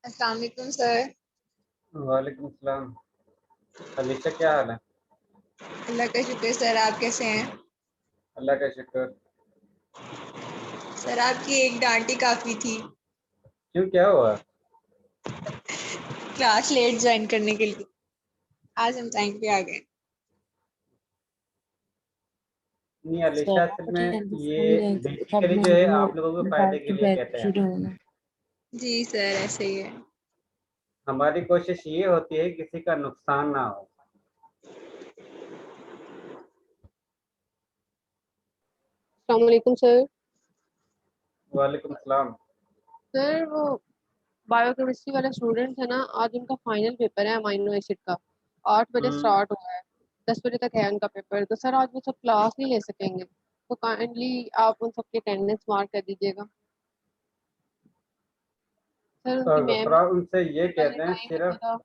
अस्सलाम वालेकुम सर। वालेकुम सलाम। अलीशा, क्या हाल है? अल्लाह का शुक्र सर, आप कैसे हैं? अल्लाह का शुक्र। सर आपकी एक डांटी काफ़ी थी। क्यों, क्या हुआ? क्लास लेट ज्वाइन करने के लिए। आज हम टाइम पे आ गए। नहीं अलीशा, असल में ये बेसिकली जो है आप लोगों के फायदे के लिए कहते हैं। जी सर, ऐसे ही है। हमारी कोशिश ये होती है किसी का नुकसान ना हो। अस्सलामुअलैकुम सर। वालेकुम सलाम। सर वो बायोकेमिस्ट्री वाले स्टूडेंट है ना, आज उनका फाइनल पेपर है अमाइनो एसिड का। 8 बजे हम्म। स्टार्ट हुआ है। 10 बजे तक है उनका पेपर। तो सर आज वो सब क्लास नहीं ले सकेंगे, तो काइंडली आप उन सबकी अटेंडेंस मार्क कर दीजिएगा। सर उनकी मैम गफरा, उनसे ये वाले कहते हैं टाइम सिर्फ, वगैरह।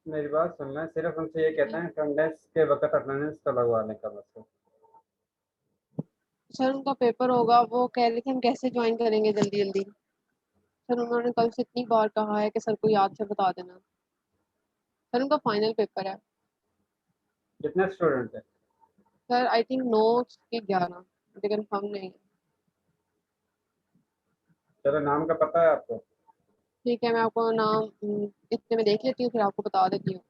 मेरी बात सुनना, सिर्फ उनसे ये कहते हैं अटेंडेंस के वक्त अटेंडेंस तो लगवाने का बस। सर उनका पेपर होगा, वो कह रहे थे हम कैसे ज्वाइन करेंगे जल्दी जल्दी। सर उन्होंने कल से इतनी बार कहा है कि सर को याद से बता देना। सर उनका फाइनल पेपर है। कितने स्टूडेंट हैं? सर आई थिंक 9 के 11, मुझे कंफर्म नहीं है। चलो, नाम का पता है आपको? ठीक है, मैं आपको नाम इतने में देख लेती हूँ, फिर आपको बता देती हूँ।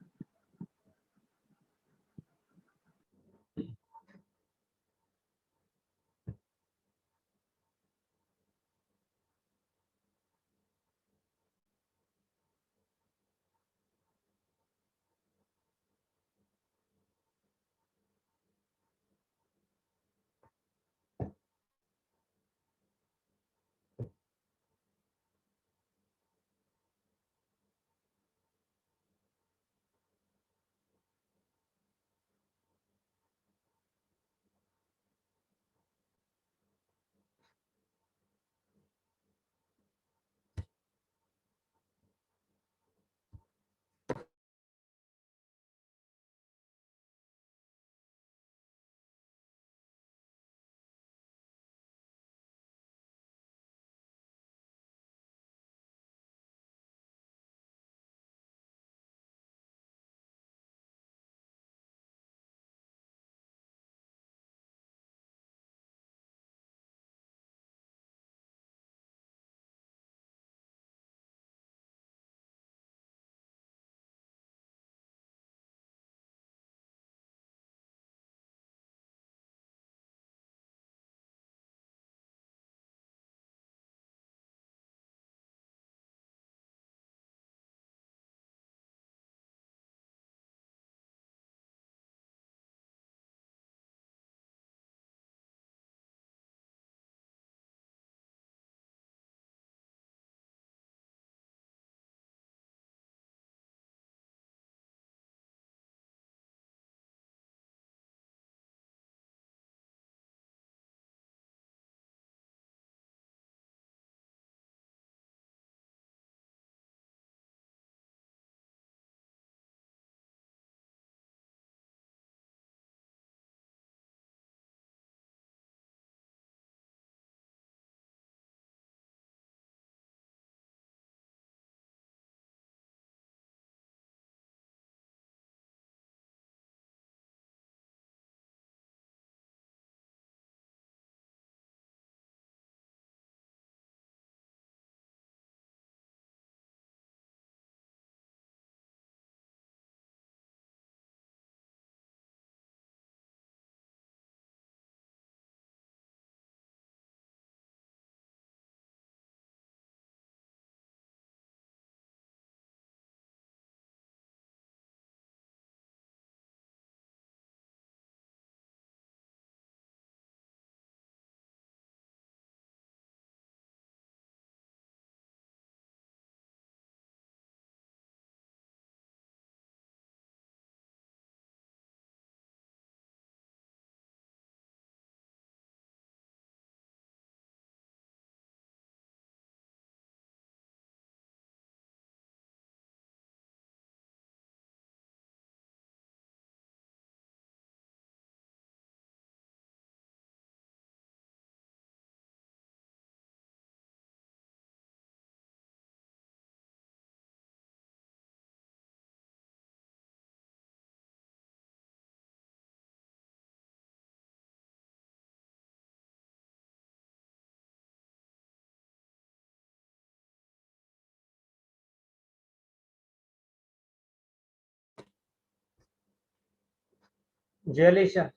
जी अलीशा।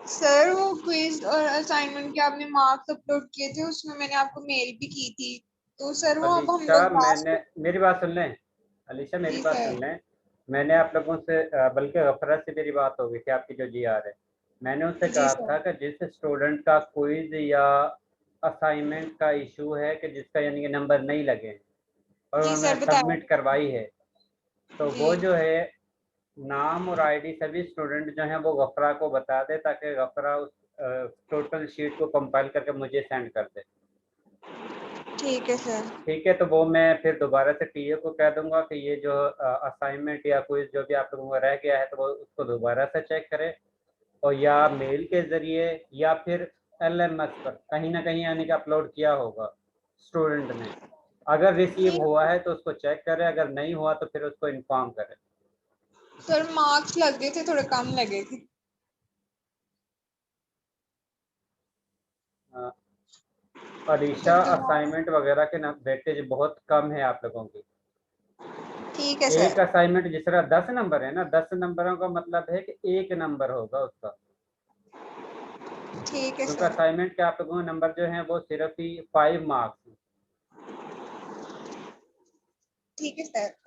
सर वो क्विज और असाइनमेंट के आपने मार्क्स अपलोड किए थे, उसमें मैंने आपको मेल भी की थी, तो सर वो अब हम अलीशा लोग मैंने, लास्ट। मेरी बात सुन लें, अलीशा मेरी जी बात सर। सुन लें। मैंने आप लोगों से बल्कि गफरा से मेरी बात हो गई थी, आपकी जो जी आर है। मैंने उससे जी कहा सर। था कि जिस स्टूडेंट का क्विज या असाइनमेंट का इशू है कि जिसका यानी कि नंबर नहीं लगे और जी उन्होंने सर बताया। सबमिट करवाई है, तो जी वो जो है नाम और आईडी सभी स्टूडेंट जो हैं वो गफरा को बता दे, ताकि गफरा उस टोटल शीट को कंपाइल करके मुझे सेंड कर दे। ठीक है सर। ठीक है, तो वो मैं फिर दोबारा से टीए को कह दूंगा कि ये जो असाइनमेंट या कोई जो भी आप लोगों का रह गया है तो वो उसको दोबारा से चेक करें, और या मेल के ज़रिए या फिर एलएमएस पर कहीं ना कहीं यानी कि अपलोड किया होगा स्टूडेंट ने। अगर रिसीव ठीक। हुआ है तो उसको चेक करें, अगर नहीं हुआ तो फिर उसको इन्फॉर्म करें। सर मार्क्स लग गए थे, थोड़े कम लगे थे। अलीशा, जब दोबारा। असाइनमेंट वगैरह के ना वेटेज बहुत कम है आप लोगों की। ठीक है एक सर। असाइनमेंट जिस तरह 10 नंबर है ना, 10 नंबरों का मतलब है कि एक नंबर होगा उसका। ठीक है क्योंकि सर। असाइनमेंट के आप लोगों के नंबर जो हैं वो सिर्फ ही 5 मार्क्स हैं। ठीक है सर।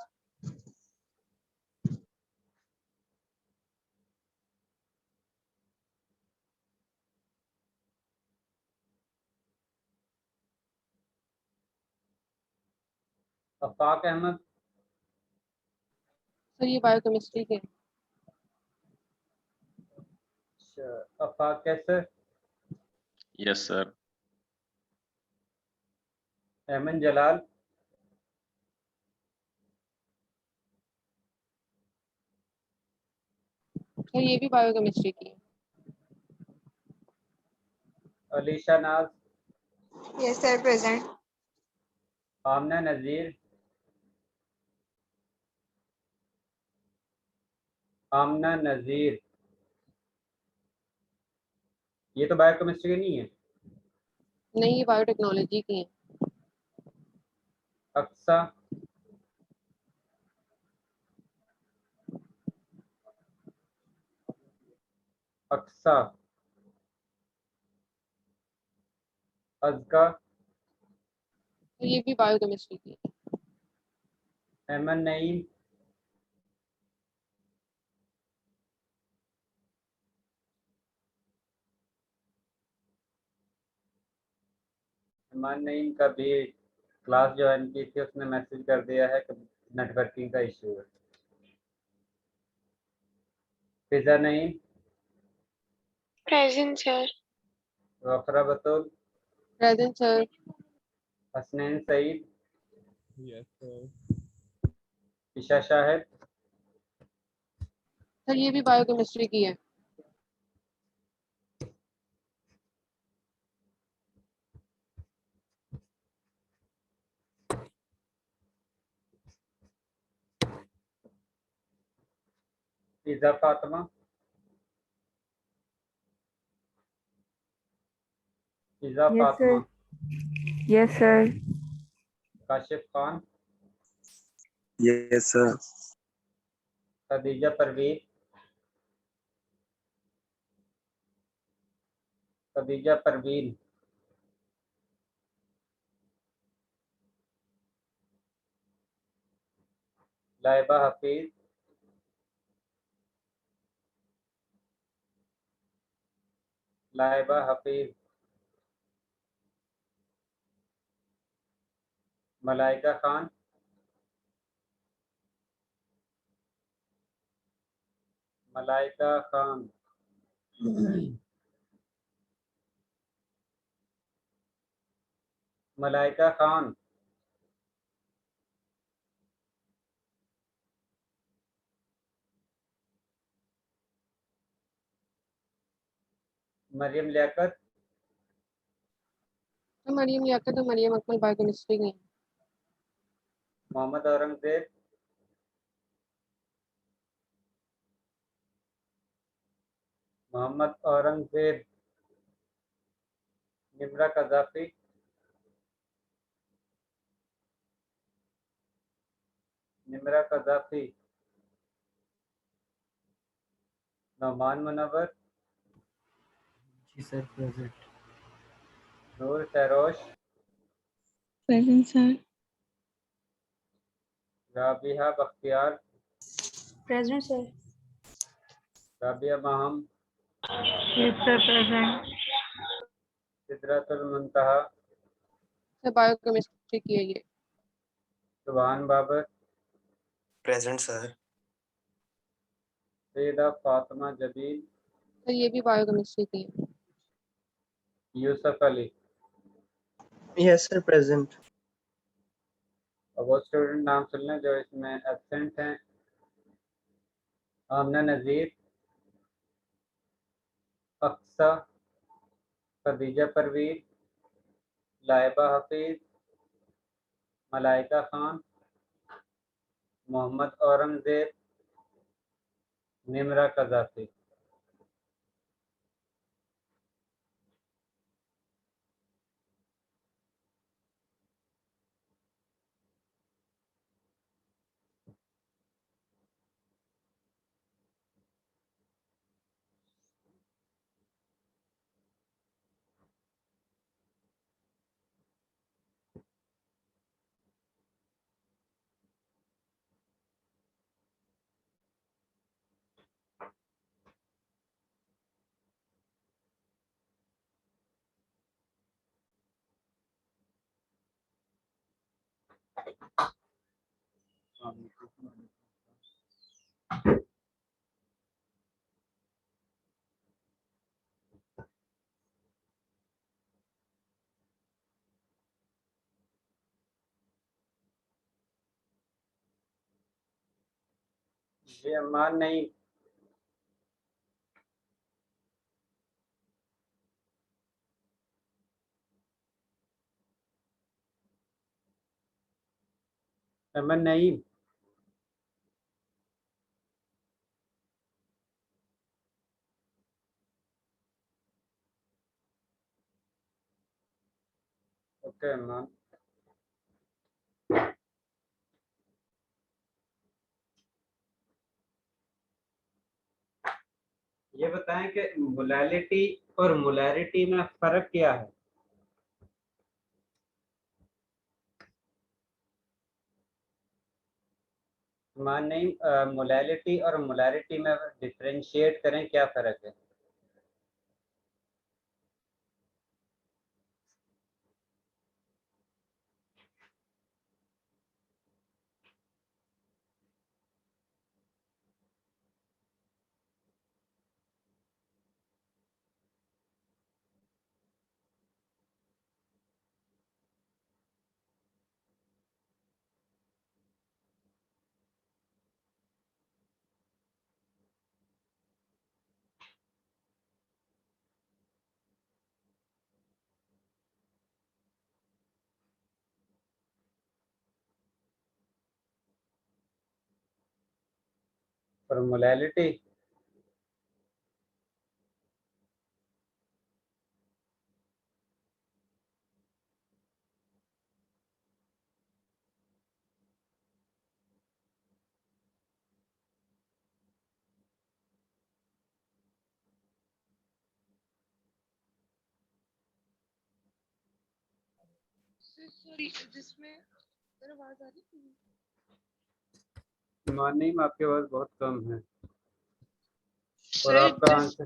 अफाक अहमद। सर ये बायोकेमिस्ट्री के। अच्छा, अफाक कैसे। Yes sir. Ahmed Jalal. Sir ये भी बायोकेमिस्ट्री की है। Alisha Naaz. Yes sir present. Amna Nazir. Amna Nazir, ये तो बायोकेमिस्ट्री की नहीं है। नहीं ये बायोटेक्नोलॉजी की है। अक्सा। अक्सा। अज़का। तो ये भी बायोकेमिस्ट्री की है। अहमद नईम। अहमद नईम का भी क्लास ज्वाइन की थी, उसने मैसेज कर दिया है कि नेटवर्किंग का इशू है। Fiza Naeem. Present sir. Wafra Batool. Present sir. Hasnain Saeed. Yes sir. Isha Shahid. Sir ये भी बायोकेमिस्ट्री की है। फिजा फातिमा। फिजा Yes, Fatima. sir. Yes, sir. Kashif Khan. Yes, sir. Khadija Parveen. Khadija Parveen. Laiba Hafeez. Laiba Hafeez. Malaika Khan. Malaika Khan. Malaika Khan. Maryam Liaquat. तो मरियम लियाकत और मरियम अकमल बायोकेमिस्ट्री की है। मोहम्मद औरंगजेब। मोहम्मद औरंगजेब। निम्रा कजाफी। निम्रा कजाफी। नौमान मुनव्वर, जी sir present. Noor Sarosh, Present, sir. Rabia Bakhtiar, Present, sir. Rabia Maham, Yes, sir. Present. Sidratul Muntaha, sir biochemistry की है ये। Subhan Babar, present sir. Syeda Fatima Jabeel, sir ये भी बायोकेमिस्ट्री की है। Yusuf Ali. Yes sir present. और वो स्टूडेंट नाम सुन लें जो इसमें एब्सेंट हैं। आमना नज़ीर, अक्सा, खदीजा परवीन, लाइबा हफीज, मलाइका खान, मोहम्मद औरंगजेब, निमरा कजाफी। ये अम्मान नहीं, अमन नहीं। Okay Amman. ये बताएं कि मोलैलिटी और मोलैरिटी में फ़र्क क्या है? मान नहीं, मोलैलिटी और मोलैरिटी में डिफरेंशिएट करें, क्या फ़र्क है? और मोलैलिटी? सॉरी जिसमें मेरा आवाज आ रही है? मान नहीं, आपकी आवाज़ बहुत कम है। और सर आपका आंसर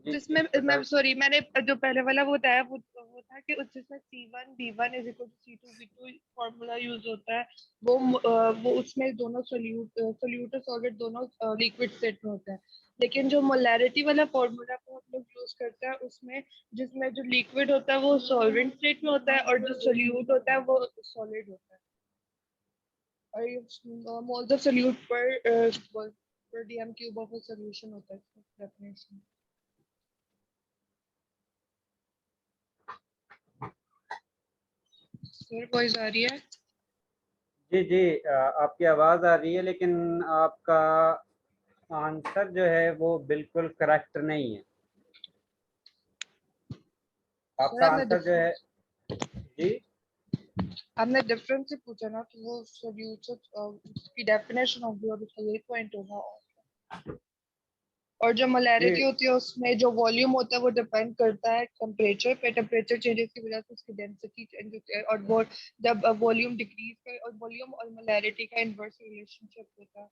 जी जिसमें मैं सॉरी मैंने जो पहले वाला वो बताया वो था कि जिसमें C1 B1 is equal to C2 B2 formula use होता है वो उसमें दोनों सोल्यूट और सॉलिड दोनों लिक्विड स्टेट में होता है। लेकिन जो मोलैरिटी वाला फॉर्मूला को हम लोग यूज करते हैं उसमें जिसमें जो लिक्विड होता है वो सॉल्वेंट स्टेट में होता है और जो सोल्यूट होता है वो सॉलिड होता है। और मोल्स ऑफ सोल्यूट पर dm cube of a solution होता है डेफिनेशन। सर वॉइस आ रही है? जी जी, आपकी आवाज़ आ रही है लेकिन आपका आंसर जो है वो बिल्कुल करेक्ट नहीं है। आपका आंसर जो है जी, आपने डिफरेंस से पूछा ना तो वो सोल्यूट की डेफिनेशन ऑफ द यही पॉइंट होगा। और जो मोलैरिटी जी होती है उसमें जो वॉल्यूम होता है वो डिपेंड करता है टेम्परेचर पे। टेम्परेचर चेंजेस की वजह से उसकी डेंसिटी चेंज होती है, और वो जब वॉल्यूम डिक्रीज करे, और वॉल्यूम और मोलैरिटी का इनवर्स रिलेशनशिप होता है।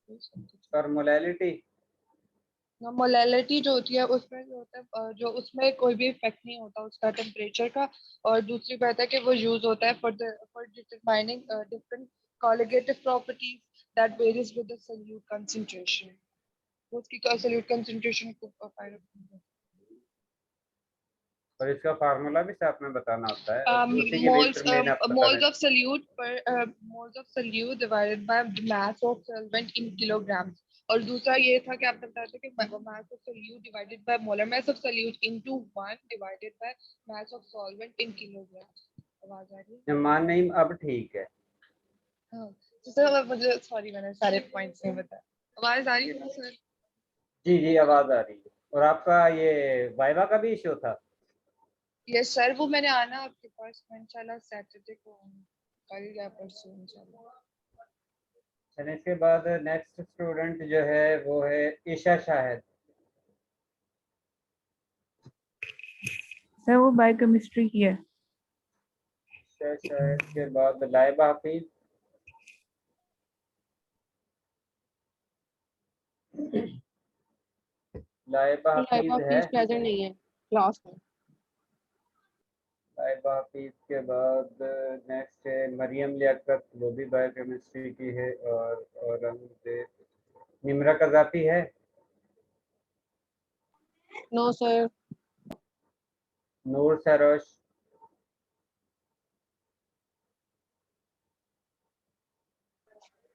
सर मोलैलिटी मोलैलिटी जो होती है उसमें जो होता है जो उसमें कोई भी इफेक्ट नहीं होता उसका टेम्परेचर का। और दूसरी बात है कि वो यूज होता है for determining different colligative properties that varies with the solute concentration. उसकी सोल्यूट कंसंट्रेशन को फाइंड आउट। और इसका फार्मूला भी साथ में बताना होता है, उसी के लिए फिर मैंने आपको बता moles दें। of solute per moles of solute divided by mass of solvent in kilograms। और दूसरा ये था कि आपने बताया था कि mass of solute divided by molar mass of solute into 1 divided by mass of solvent in kilograms। आवाज आ रही है? मान नहीं, अब ठीक है। हाँ, तो सर मुझे सॉरी मैंने सारे पॉइंट्स नहीं बताए। आवाज आ रही है ना सर? जी जी आवाज आ रही है। और आपका ये वाइवा का भी इशू था? यस सर, वो मैंने आना आपके पास इंशाल्लाह सैटरडे को, कल या परसों इंशाल्लाह। चलिए इसके बाद नेक्स्ट स्टूडेंट जो है वो है ईशा शाहिद। सर वो बायोकेमिस्ट्री की है। ईशा शाहिद के बाद लाइबा हफीज। लाइबा लाइबा हफीज है। फीस प्रेजेंट नहीं है क्लास में। लाइबा हफीज के बाद नेक्स्ट है मरियम लियाकत, वो भी बायोकेमिस्ट्री की है। और औरंगजेब निमरा कजाफी है। No sir. नूर सरोश।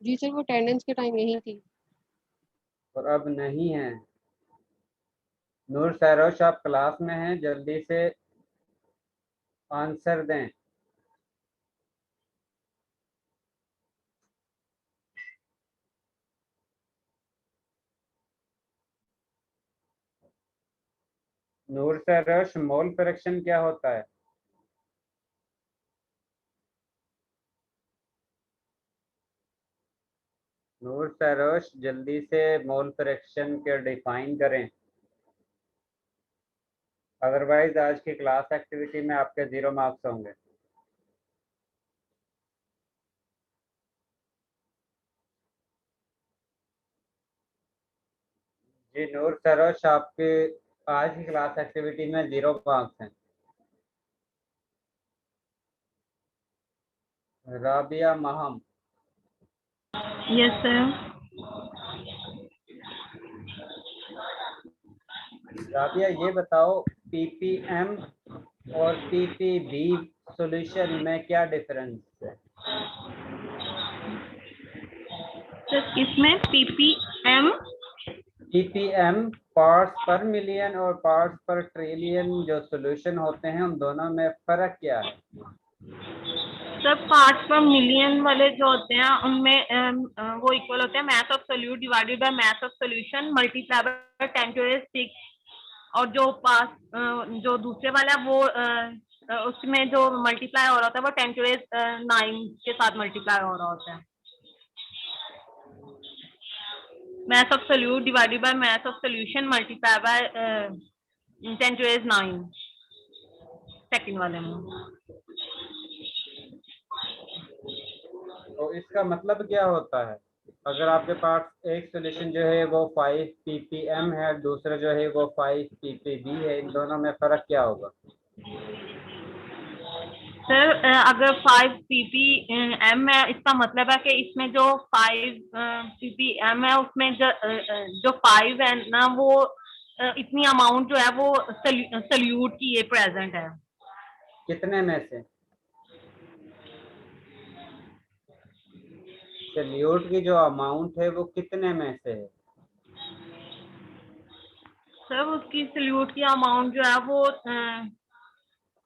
जी सर वो अटेंडेंस के टाइम यही थी। और अब नहीं है। नूर सरोश आप क्लास में हैं, जल्दी से आंसर दें। नूर सरोश मोल फ्रैक्शन क्या होता है? नूर सरोश जल्दी से मोल फ्रैक्शन के डिफाइन करें, अदरवाइज आज की क्लास एक्टिविटी में आपके 0 मार्क्स होंगे। जी नूर सरोश आपके आज की क्लास एक्टिविटी में 0 मार्क्स हैं। राबिया महम। Yes sir. राबिया ये बताओ पीपीएम और पीपीबी सॉल्यूशन में क्या डिफरेंस है? सर इसमें पीपीएम पीपीएम पार्ट्स पर मिलियन और पार्ट्स पर ट्रिलियन जो सॉल्यूशन होते हैं, उन दोनों में फर्क क्या है? सब पार्ट्स पर मिलियन वाले जो होते हैं उनमें वो इक्वल होते हैं mass of solute divided by mass of solution multiply by 10⁶। और जो पास जो दूसरे वाला है वो उसमें जो मल्टीप्लाई हो रहा होता है वो 10⁹ के साथ मल्टीप्लाई हो रहा होता है। mass of solute divided by mass of solution multiplied by 10⁹ second वाले में। तो इसका मतलब क्या होता है? अगर आपके पास एक सॉल्यूशन जो है वो 5 ppm है, दूसरा जो है वो 5 ppb है, इन दोनों में फर्क क्या होगा? सर अगर 5 ppm है, इसका मतलब है कि इसमें जो 5 ppm है उसमें जो 5 है ना वो इतनी अमाउंट जो है वो सल्यूट की ये प्रेजेंट है। कितने में से? सल्यूट की जो अमाउंट है वो कितने में से है? सर उसकी सल्यूट की अमाउंट जो है वो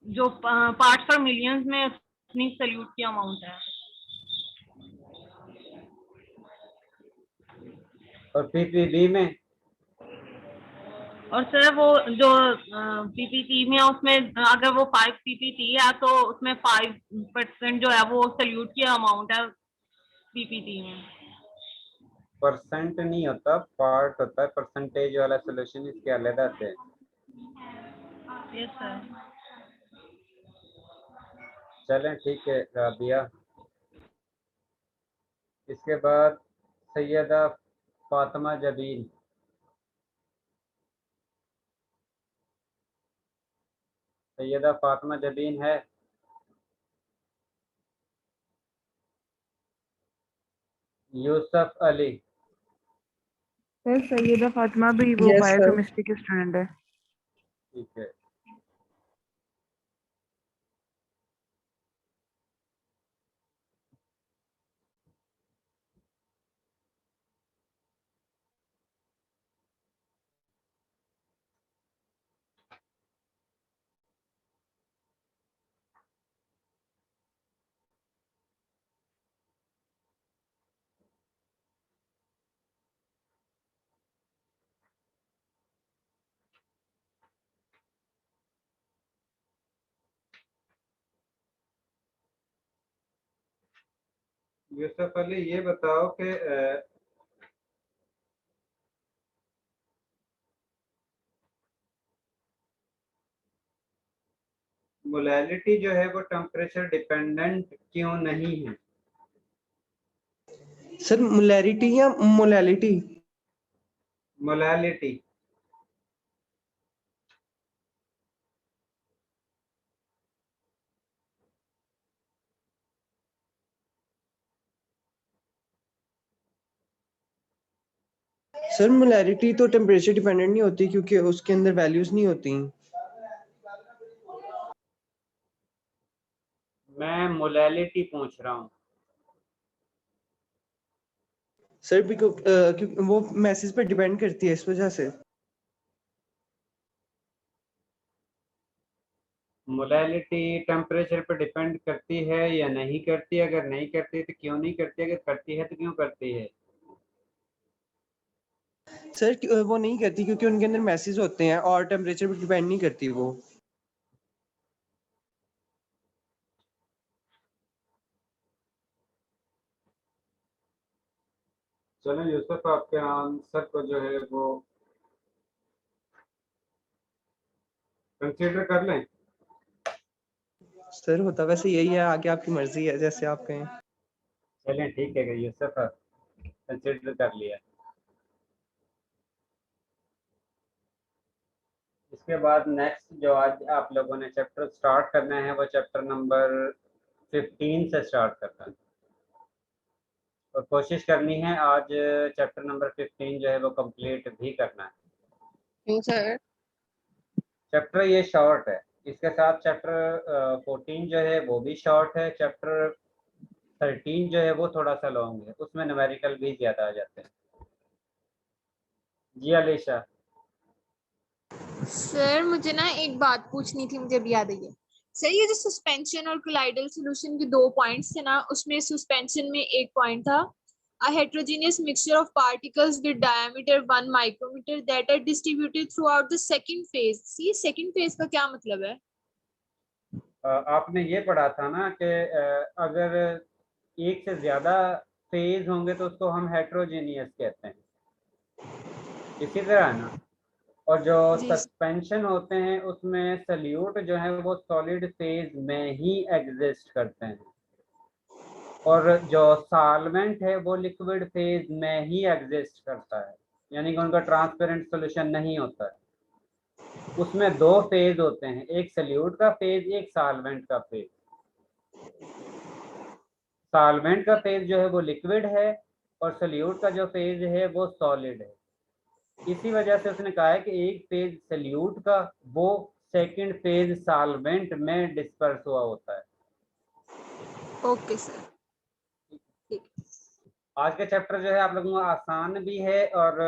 जो पार्ट्स पर मिलियंस में उतनी सल्यूट की अमाउंट है। और पीपीबी में? और सर वो जो पीपीटी में उसमें अगर वो 5 पीपीटी है तो उसमें 5% जो है वो सल्यूट की अमाउंट है पीपीटी में। परसेंट नहीं होता, पार्ट होता है, परसेंटेज वाला सोल्यूशन इसके अलग आते हैं। Yes sir. चलें ठीक है राबिया। इसके बाद सैयदा फातिमा जबीन। सैयदा फातिमा जबीन है? यूसुफ अली। सर सैयदा फातिमा भी वो Yes, sir. बायोकेमिस्ट्री की स्टूडेंट है। ठीक है। यूसुफ अली ये बताओ कि मोलैलिटी जो है वो टेम्परेचर डिपेंडेंट क्यों नहीं है? सर मोलैरिटी या मोलैलिटी? मोलैलिटी। सर मोलैरिटी तो टेम्परेचर डिपेंडेंट नहीं होती क्योंकि उसके अंदर वैल्यूज नहीं होती। मैं मोलैलिटी पूछ रहा हूँ। सर क्योंकि वो मैसेज पे डिपेंड करती है इस वजह से। मोलैलिटी टेम्परेचर पर डिपेंड करती है या नहीं करती? अगर नहीं करती तो क्यों नहीं करती? अगर करती है तो क्यों करती है? सर वो नहीं करती क्योंकि उनके अंदर मैसेज होते हैं और टेम्परेचर पे डिपेंड नहीं करती वो। चलो यूसुफ आपके आंसर को जो है वो कंसीडर कर लें। सर होता वैसे यही है, आगे आपकी मर्जी है जैसे आप कहें। चलें ठीक है यूसुफ कंसीडर कर लिया। इसके बाद नेक्स्ट जो आज आप लोगों ने चैप्टर स्टार्ट करना है वो चैप्टर नंबर 15 से स्टार्ट करना है और कोशिश करनी है आज चैप्टर नंबर 15 जो है वो कंप्लीट भी करना है। क्यों सर? चैप्टर ये शॉर्ट है, इसके साथ चैप्टर 14 जो है वो भी शॉर्ट है, चैप्टर 13 जो है वो थोड़ा सा लॉन्ग है, उसमें न्यूमेरिकल भी ज़्यादा आ जाते हैं। जी अलीशा। सर मुझे ना एक बात पूछनी थी, मुझे अभी याद आई है। सर ये जो सस्पेंशन और कोलाइडल सॉल्यूशन के दो पॉइंट्स थे ना, उसमें सस्पेंशन में एक पॉइंट था a heterogeneous mixture of particles with diameter 1 micrometer that are distributed throughout the second phase। सी सेकंड फेज का क्या मतलब है? आपने ये पढ़ा था ना कि अगर एक से ज़्यादा फेज होंगे तो उसको हम हेट्रोजेनियस कहते हैं, इसी तरह है ना। और जो जी सस्पेंशन होते हैं उसमें सल्यूट जो है वो सॉलिड फेज में ही एग्जिस्ट करते हैं और जो सॉल्वेंट है वो लिक्विड फेज में ही एग्जिस्ट करता है, यानी कि उनका ट्रांसपेरेंट सॉल्यूशन नहीं होता है। उसमें दो फेज होते हैं, एक सल्यूट का फेज, एक सॉल्वेंट का फेज। सॉल्वेंट का फेज जो है वो लिक्विड है और सल्यूट का जो फेज है वो सॉलिड है। इसी वजह से उसने कहा है कि एक फेज सल्यूट का वो सेकंड फेज सॉल्वेंट में डिस्पर्स हुआ होता है। ओके सर, ठीक। आज का चैप्टर जो है आप लोगों को आसान भी है और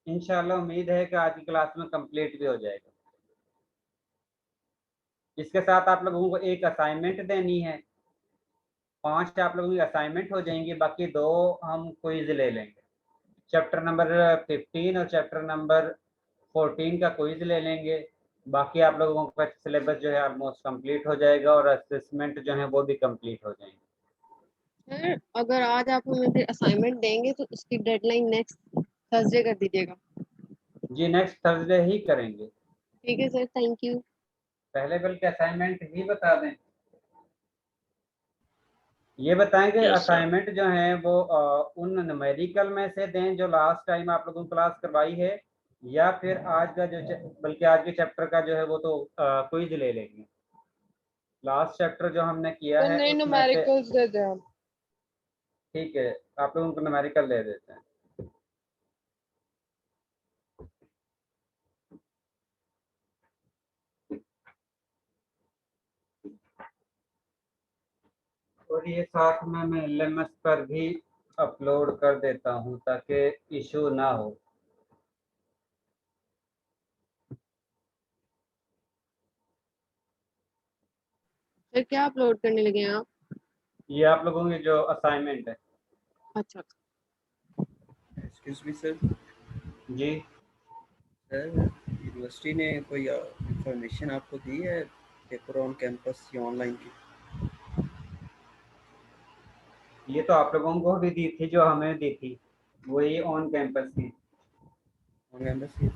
इंशाल्लाह उम्मीद है कि आज की क्लास में कंप्लीट भी हो जाएगा। इसके साथ आप लोगों को एक असाइनमेंट देनी है, 5 आप लोगों की असाइनमेंट हो जाएंगी, बाकी 2 हम क्विज ले लेंगे। चैप्टर नंबर 15 और चैप्टर नंबर 14 का क्विज ले लेंगे, बाकी आप लोगों का सिलेबस जो है ऑलमोस्ट कंप्लीट हो जाएगा और असेसमेंट जो है वो भी कंप्लीट हो जाएंगे। सर अगर आज आप हमें फिर असाइनमेंट देंगे तो उसकी डेडलाइन नेक्स्ट थर्सडे कर दीजिएगा। जी नेक्स्ट थर्सडे ही करेंगे। ठीक है सर, थैंक यू। पहले बल्कि असाइनमेंट ही बता दें। ये बताएं कि Yes, sir. असाइनमेंट जो है वो उन न्यूमेरिकल में से दें जो लास्ट टाइम आप लोगों को क्लास करवाई है, या फिर आज का जो बल्कि आज के चैप्टर का जो है वो तो क्विज ले लेंगे। लास्ट चैप्टर जो हमने किया तो है नए उसमें से। न्यूमेरिकल्स दे दें आप। ठीक है, आप लोगों को न्यूमेरिकल दे देते हैं। और ये साथ में मैं LMS पर भी अपलोड कर देता हूँ ताकि इशू ना हो। सर क्या अपलोड करने लगे हैं आप? ये आप लोगों की जो असाइनमेंट है। अच्छा। Excuse me sir. जी सर यूनिवर्सिटी ने कोई इंफॉर्मेशन आपको दी है पेपर ऑन कैंपस या ऑनलाइन की? ये तो आप लोगों को भी दी थी, जो हमें दी थी वही ऑन कैंपस की। ऑन कैंपस की?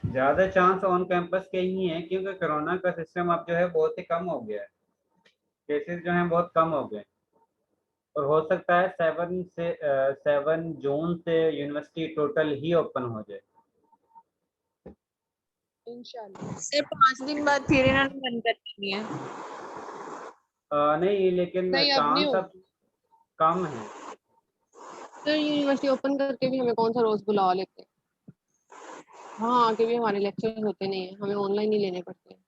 ज्यादा चांस ऑन कैंपस के ही हैं क्योंकि कोरोना का सिस्टम अब जो है बहुत ही कम हो गया है। केसेस जो हैं बहुत कम हो गए, और हो सकता है 7 जून से यूनिवर्सिटी टोटल ही ओपन हो जाए। इंशाल्लाह। सर 5 दिन बाद फिर इन्होंने बंद कर देनी है। नहीं लेकिन नहीं अब नहीं चांस अब होगी। कम है। सर यूनिवर्सिटी ओपन करके भी हमें कौन सा रोज बुला लेते हैं? हाँ आगे भी हमारे लेक्चर होते नहीं है, हमें ऑनलाइन ही लेने पड़ते हैं।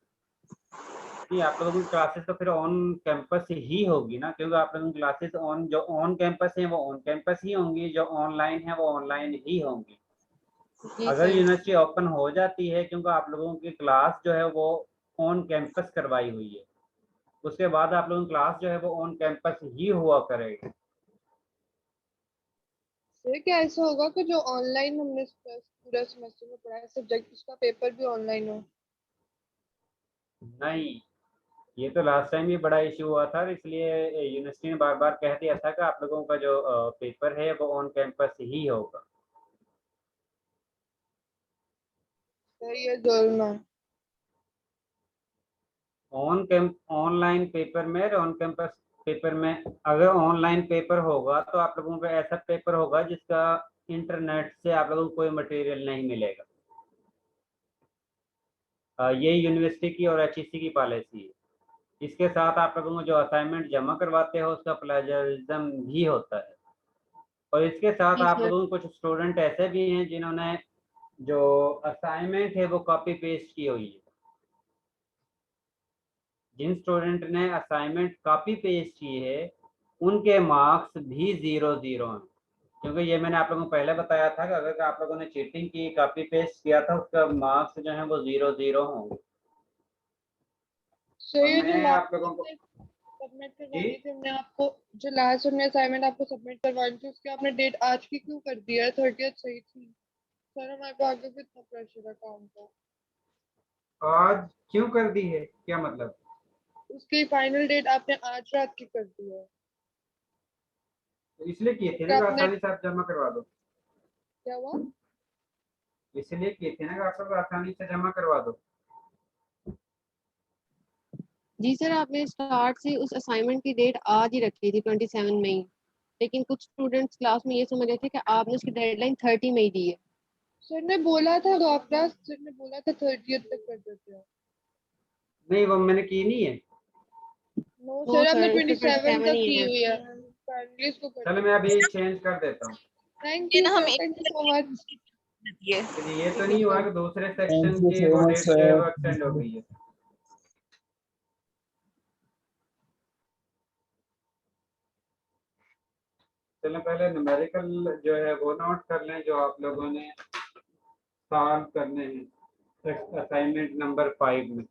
नहीं, आप लोगों की क्लासेस तो फिर ऑन कैंपस ही होगी ना, क्योंकि आप लोगों की क्लासेस जो ऑन कैंपस है वो ऑन कैंपस ही होंगी, जो ऑनलाइन है वो ऑनलाइन ही होंगी। जी अगर सर। यूनिवर्सिटी ओपन हो जाती है, क्योंकि आप लोगों की क्लास जो है वो ऑन कैंपस करवाई हुई है, उसके बाद आप लोगों की क्लास जो है वो ऑन कैंपस ही हुआ करेगी। सर क्या ऐसा होगा कि जो ऑनलाइन हमने पूरा सेमेस्टर में पढ़ा है सब्जेक्ट, उसका पेपर भी ऑनलाइन हो? नहीं, ये तो लास्ट टाइम भी बड़ा इशू हुआ था, इसलिए यूनिवर्सिटी ने बार बार कह दिया था कि आप लोगों का जो पेपर है वो ऑन कैंपस ही होगा। सर ये जुल्म है। ऑनलाइन पेपर में और ऑन कैंपस पेपर में, अगर ऑनलाइन पेपर होगा तो आप लोगों का ऐसा पेपर होगा जिसका इंटरनेट से आप लोगों को कोई मटेरियल नहीं मिलेगा। ये यूनिवर्सिटी की और HEC की पॉलिसी है। इसके साथ आप लोगों को जो असाइनमेंट जमा करवाते हो उसका प्लेजरिज्म भी होता है। और इसके साथ जी आप सर। लोगों को कुछ स्टूडेंट ऐसे भी हैं जिन्होंने जो असाइनमेंट है वो कॉपी पेस्ट की हुई है। जिन स्टूडेंट ने असाइनमेंट कॉपी पेस्ट की है उनके मार्क्स भी 0-0 हैं, क्योंकि ये मैंने आप लोगों को पहले बताया था कि अगर आप लोगों ने चीटिंग की, कॉपी पेस्ट किया था, उसका मार्क्स जो है वो 0-0 होंगे। सर और ये जो मैं आप लास्ट लोगों को सबमिट जी करवानी थी हमने आपको, जो लास्ट हमने असाइनमेंट आपको सबमिट करवानी थी उसकी आपने डेट आज की क्यों कर दिया है? 30th सही थी। सर हमारे को आगे भी इतना प्रेशर है काम का। आज क्यों कर दी है, क्या मतलब? उसकी फाइनल डेट आपने आज रात की कर दी है। इसलिए किए थे तो ना कि आपने आसानी से आप जमा करवा दो। क्या हुआ? इसलिए किए थे ना कि आप लोग आसानी से जमा करवा दो। जी सर आपने स्टार्ट से उस असाइनमेंट की डेट आज ही रखी थी 27 मई, लेकिन कुछ स्टूडेंट्स क्लास में ये समझ रहे थे कि आपने उसकी डेडलाइन 30 मई दी है। सर ने बोला था गौफराज सर ने बोला था 30th तक कर देते हैं। नहीं, वो मैंने की नहीं है। नो नो सर आपने सर, उसका 27 27 तक ही की है। हुई है। फाइनली इसको कर चलो दो। मैं अभी चेंज कर देता हूँ। थैंक ये यू ना हम sir, thank you so much. ये चलिए, ये तो ठीक है नहीं हुआ सर। कि दूसरे Thank सेक्शन you की so वो much, डेट जो है वो sir. एक्सटेंड हो गई है। चलो पहले न्यूमेरिकल जो है वो नोट कर लें जो आप लोगों ने सॉल्व करने हैं असाइनमेंट नंबर 5 में।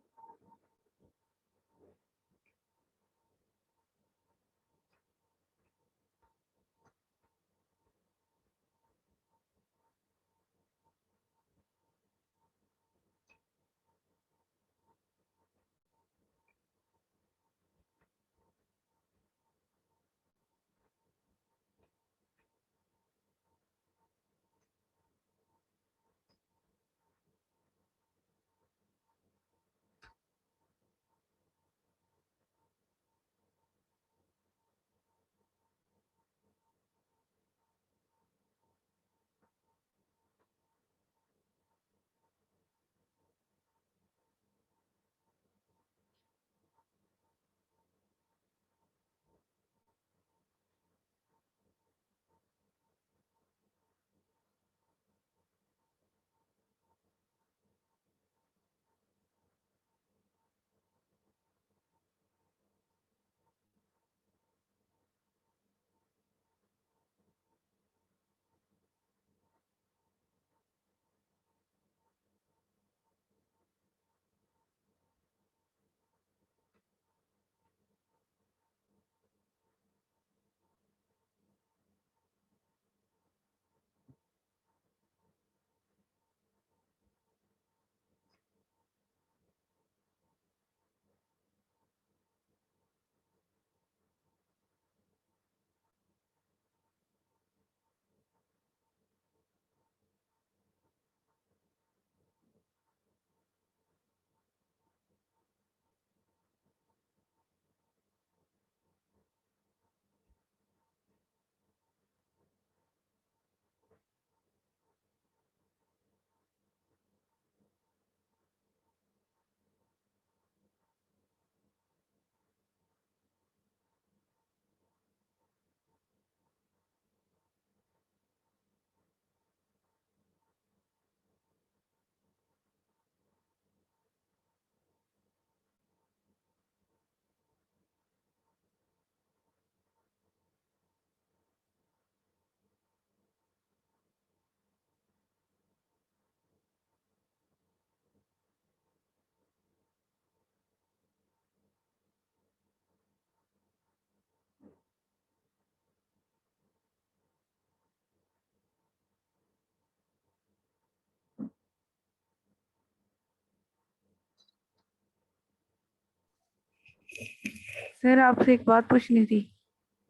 सर आपसे एक बात पूछनी थी।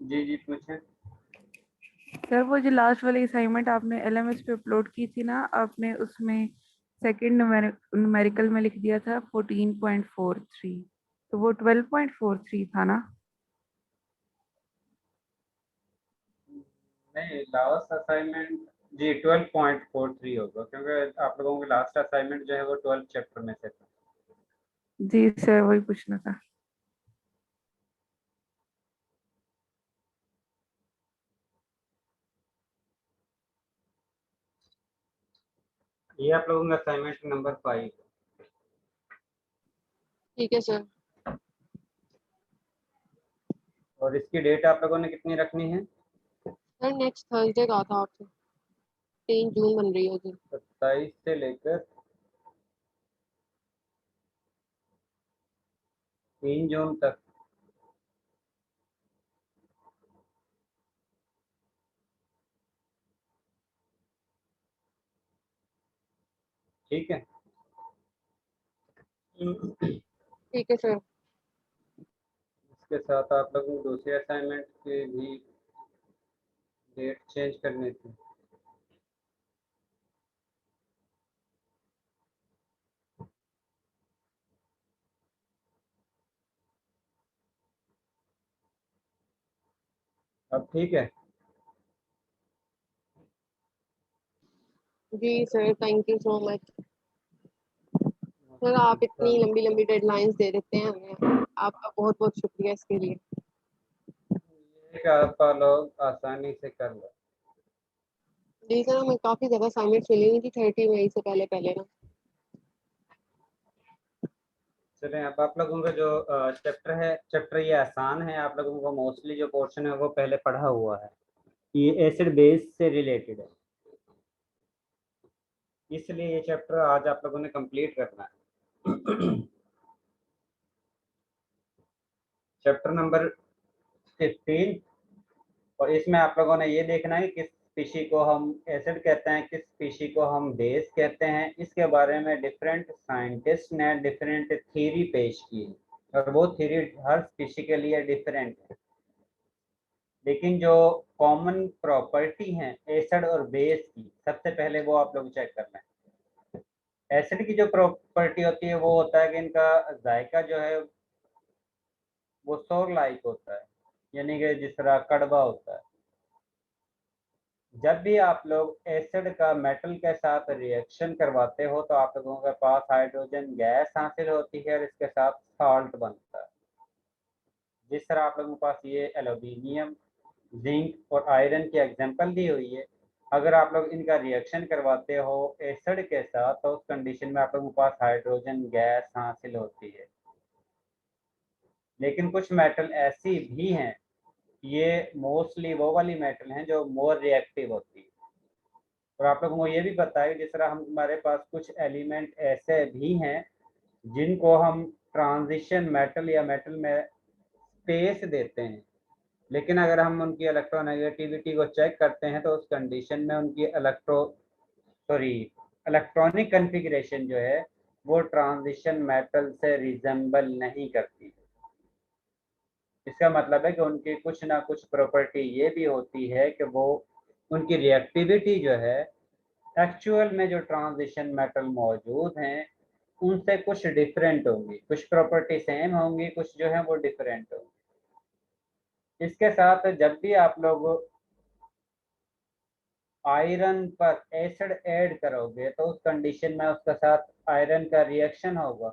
जी जी पूछें। सर वो जो लास्ट वाली असाइनमेंट आपने LMS पे अपलोड की थी ना, आपने उसमें सेकंड न्यूमेरिकल में लिख दिया था 14.43, तो वो 12.43 था ना? नहीं, लास्ट असाइनमेंट जी 12.43 होगा, क्योंकि आप लोगों के लास्ट असाइनमेंट जो है वो 12 चैप्टर में से था। जी सर वही पूछना था। ये आप लोगों का असाइनमेंट नंबर 5। ठीक है सर। और इसकी डेट आप लोगों ने कितनी रखनी है? सर नेक्स्ट थर्सडे कहा था आपसे, 3 जून बन रही है जी। 27 से लेकर 3 जून तक। ठीक है। ठीक है सर। इसके साथ आप लोगों को दूसरे असाइनमेंट की भी डेट चेंज करनी थी। अब ठीक है। जी sir thank you so much. Sir आप इतनी लंबी लंबी डेडलाइंस दे देते हैं हमें, आपका बहुत बहुत शुक्रिया इसके लिए। ये आप लोग आसानी से कर लो। जी सर हमें काफ़ी ज़्यादा असाइनमेंट्स मिली हुई थी 30 मई से पहले पहले ना। चलें, अब आप लोगों का जो चैप्टर ये आसान है। आप लोगों को मोस्टली जो पोर्शन है वो पहले पढ़ा हुआ है। ये एसिड बेस से रिलेटेड है, इसलिए ये चैप्टर आज आप लोगों ने कंप्लीट करना है। चैप्टर नंबर 15, और इसमें आप लोगों ने ये देखना है कि किस स्पीशी को हम एसिड कहते हैं, किस स्पीशी को हम बेस कहते हैं। इसके बारे में डिफरेंट साइंटिस्ट ने डिफरेंट थ्योरी पेश की है, और वो थ्योरी हर स्पीशी के लिए डिफरेंट है। लेकिन जो कॉमन प्रॉपर्टी है एसिड और बेस की, सबसे पहले वो आप लोग चेक करना है। एसिड की जो प्रॉपर्टी होती है वो होता है कि इनका जायका जो है वो सोर लाइक होता है, यानी कि जिस तरह कड़वा होता है। जब भी आप लोग एसिड का मेटल के साथ रिएक्शन करवाते हो तो आप लोगों के पास हाइड्रोजन गैस हासिल होती है और इसके साथ साल्ट बनता है। जिस तरह आप लोगों के पास ये एल्यूमिनियम, जिंक और आयरन की एग्जांपल दी हुई है, अगर आप लोग इनका रिएक्शन करवाते हो एसिड के साथ तो उस कंडीशन में आप लोगों के पास हाइड्रोजन गैस हासिल होती है। लेकिन कुछ मेटल ऐसी भी हैं, ये मोस्टली वो वाली मेटल हैं जो मोर रिएक्टिव होती है। और आप लोगों को ये भी पता है जिस तरह हमारे पास कुछ एलिमेंट ऐसे भी हैं जिनको हम ट्रांजिशन मेटल या मेटल में स्पेस देते हैं, लेकिन अगर हम उनकी इलेक्ट्रोनेगेटिविटी को चेक करते हैं तो उस कंडीशन में उनकी इलेक्ट्रॉनिक कन्फिग्रेशन जो है वो ट्रांजिशन मेटल से रिजेंबल नहीं करती। इसका मतलब है कि उनकी कुछ ना कुछ प्रॉपर्टी ये भी होती है कि वो उनकी रिएक्टिविटी जो है एक्चुअल में जो ट्रांजिशन मेटल मौजूद हैं उनसे कुछ डिफरेंट होंगी, कुछ प्रॉपर्टी सेम होंगी, कुछ जो है वो डिफरेंट होंगी। इसके साथ जब भी आप लोग आयरन पर एसिड ऐड करोगे तो उस कंडीशन में उसके साथ आयरन का रिएक्शन होगा।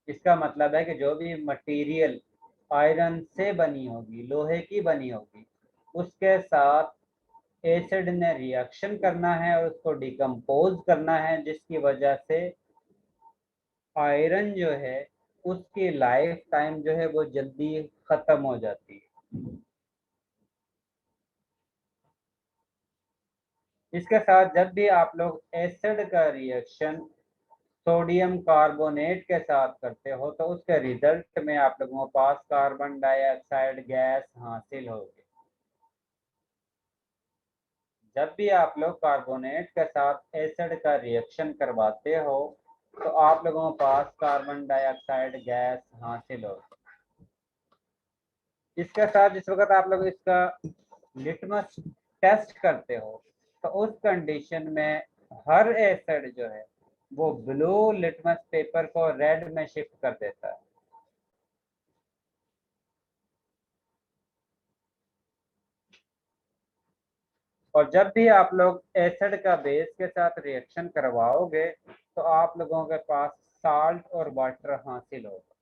इसका मतलब है कि जो भी मटेरियल आयरन से बनी होगी, लोहे की बनी होगी, उसके साथ एसिड ने रिएक्शन करना है और उसको डिकम्पोज करना है, जिसकी वजह से आयरन जो है उसकी लाइफ टाइम जो है वो जल्दी खत्म हो जाती है। इसके साथ जब भी आप लोग एसिड का रिएक्शन सोडियम कार्बोनेट के साथ करते हो तो उसके रिजल्ट में आप लोगों के पास कार्बन डाइऑक्साइड गैस हासिल होगी। जब भी आप लोग कार्बोनेट के साथ एसिड का रिएक्शन करवाते हो तो आप लोगों के पास कार्बन डाइऑक्साइड गैस हासिल होगी। इसके साथ जिस वक्त आप लोग इसका लिटमस टेस्ट करते हो तो उस कंडीशन में हर एसिड जो है वो ब्लू लिटमस पेपर को रेड में शिफ्ट कर देता है। और जब भी आप लोग एसिड का बेस के साथ रिएक्शन करवाओगे तो आप लोगों के पास साल्ट और वाटर हासिल होगा।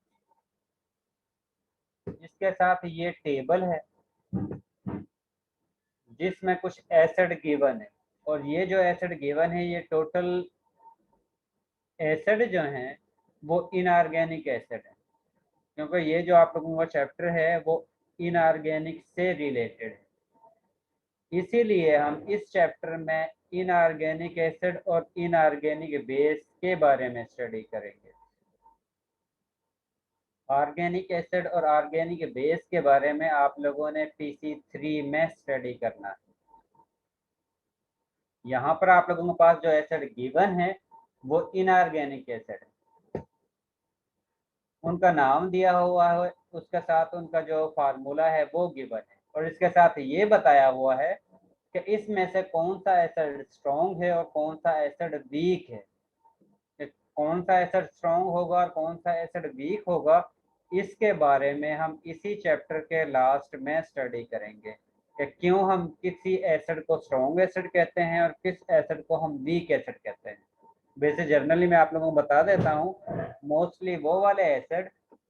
इसके साथ ये टेबल है जिसमें कुछ एसिड गिवन है, और ये जो एसिड गिवन है ये टोटल एसिड जो हैं वो इनऑर्गेनिक एसिड है, क्योंकि ये जो आप लोगों का चैप्टर है वो इनऑर्गेनिक से रिलेटेड है। इसीलिए हम इस चैप्टर में इनऑर्गेनिक एसिड और इनऑर्गेनिक बेस के बारे में स्टडी करेंगे। ऑर्गेनिक एसिड और ऑर्गेनिक बेस के बारे में आप लोगों ने PC3 में स्टडी करना है। यहाँ पर आप लोगों के पास जो एसिड गिवन है वो इनऑर्गेनिक एसिड है, उनका नाम दिया हुआ है, उसके साथ उनका जो फार्मूला है वो गिवन है, और इसके साथ ये बताया हुआ है कि इसमें से कौन सा एसिड स्ट्रॉन्ग है और कौन सा एसिड वीक है। कौन सा एसिड स्ट्रॉन्ग होगा और कौन सा एसिड वीक होगा, इसके बारे में हम इसी चैप्टर के लास्ट में स्टडी करेंगे कि क्यों हम किसी एसिड को स्ट्रॉन्ग एसिड कहते हैं और किस एसिड को हम वीक एसिड कहते हैं। वैसे जनरली मैं आप लोगों को बता देता हूँ, मोस्टली वो वाले एसिड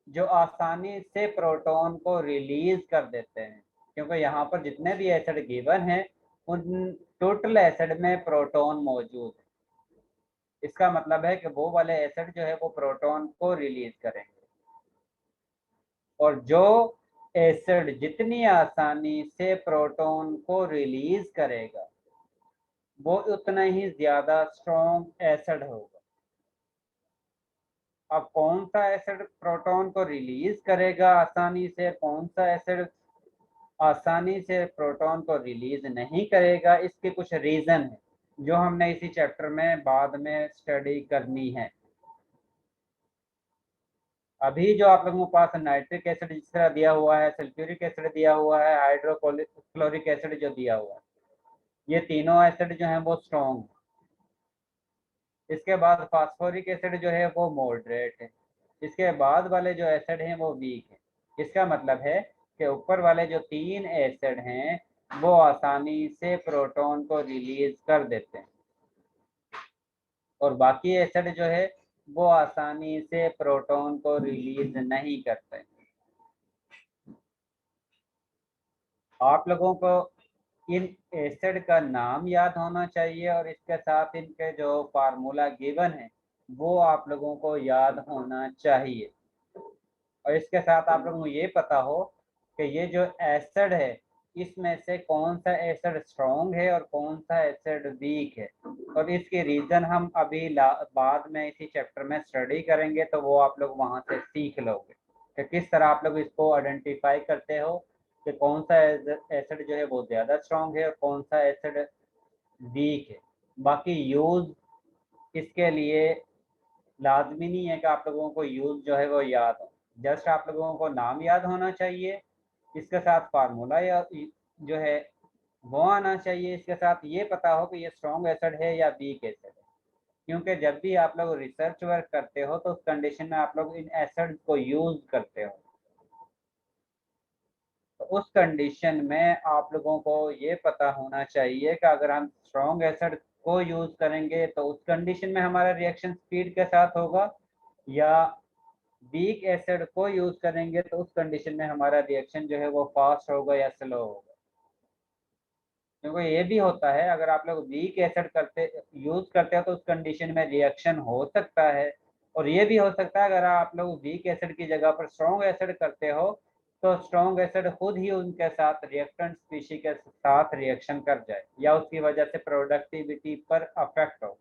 जो आसानी से प्रोटॉन को रिलीज कर देते हैं, क्योंकि यहाँ पर जितने भी एसिड गिवन हैं उन टोटल एसिड में प्रोटॉन मौजूद है। इसका मतलब है कि वो वाले एसिड जो है वो प्रोटॉन को रिलीज करेंगे, और जो एसिड जितनी आसानी से प्रोटॉन को रिलीज करेगा वो उतना ही ज्यादा स्ट्रॉन्ग एसिड होगा। अब कौन सा एसिड प्रोटॉन को रिलीज करेगा आसानी से, कौन सा एसिड आसानी से प्रोटॉन को रिलीज नहीं करेगा, इसके कुछ रीजन है जो हमने इसी चैप्टर में बाद में स्टडी करनी है। अभी जो आप लोगों के पास नाइट्रिक एसिड जिस तरह दिया हुआ है, सल्फ्यूरिक एसिड दिया हुआ है, हाइड्रोक्लोरिक एसिड जो दिया हुआ है, ये तीनों एसिड जो हैं वो स्ट्रॉन्ग। इसके बाद फास्फोरिक एसिड जो है वो मॉडरेट है। इसके बाद वाले जो एसिड हैं वो वीक है। इसका मतलब है कि ऊपर वाले जो 3 एसिड हैं वो आसानी से प्रोटॉन को रिलीज कर देते हैं, और बाकी एसिड जो है वो आसानी से प्रोटॉन को रिलीज नहीं करते। आप लोगों को इन एसिड का नाम याद होना चाहिए और इसके साथ इनके जो फार्मूला गिवन है वो आप लोगों को याद होना चाहिए, और इसके साथ आप लोगों को ये पता हो कि ये जो एसिड है इसमें से कौन सा एसिड स्ट्रॉन्ग है और कौन सा एसिड वीक है, और इसके रीजन हम अभी बाद में इसी चैप्टर में स्टडी करेंगे, तो वो आप लोग वहाँ से सीख लोगे कि किस तरह आप लोग इसको आइडेंटिफाई करते हो कि कौन सा एसिड जो है वो ज़्यादा स्ट्रॉन्ग है और कौन सा एसिड वीक है। बाकी यूज़ इसके लिए लाजमी नहीं है कि आप लोगों को यूज़ जो है वो याद हो, जस्ट आप लोगों को नाम याद होना चाहिए, इसके साथ फार्मूला या जो है वो आना चाहिए, इसके साथ ये पता हो कि ये स्ट्रॉन्ग एसिड है या वीक एसिड है, क्योंकि जब भी आप लोग रिसर्च वर्क करते हो तो उस कंडीशन में आप लोग इन एसिड को यूज़ करते हो, तो उस कंडीशन में आप लोगों को ये पता होना चाहिए कि अगर हम स्ट्रॉन्ग एसिड को यूज़ करेंगे तो उस कंडीशन में हमारा रिएक्शन स्पीड के साथ होगा, या वीक एसिड को यूज़ करेंगे तो उस कंडीशन में हमारा रिएक्शन जो है वो फास्ट होगा या स्लो होगा। क्योंकि ये भी होता है, अगर आप लोग वीक एसिड यूज़ करते हो तो उस कंडीशन में रिएक्शन हो सकता है, और ये भी हो सकता है अगर आप लोग वीक एसिड की जगह पर स्ट्रॉन्ग एसिड करते हो तो स्ट्रॉन्ग एसिड खुद ही उनके साथ रिएक्टेंट स्पीशी के साथ रिएक्शन कर जाए या उसकी वजह से प्रोडक्टिविटी पर अफेक्ट हो।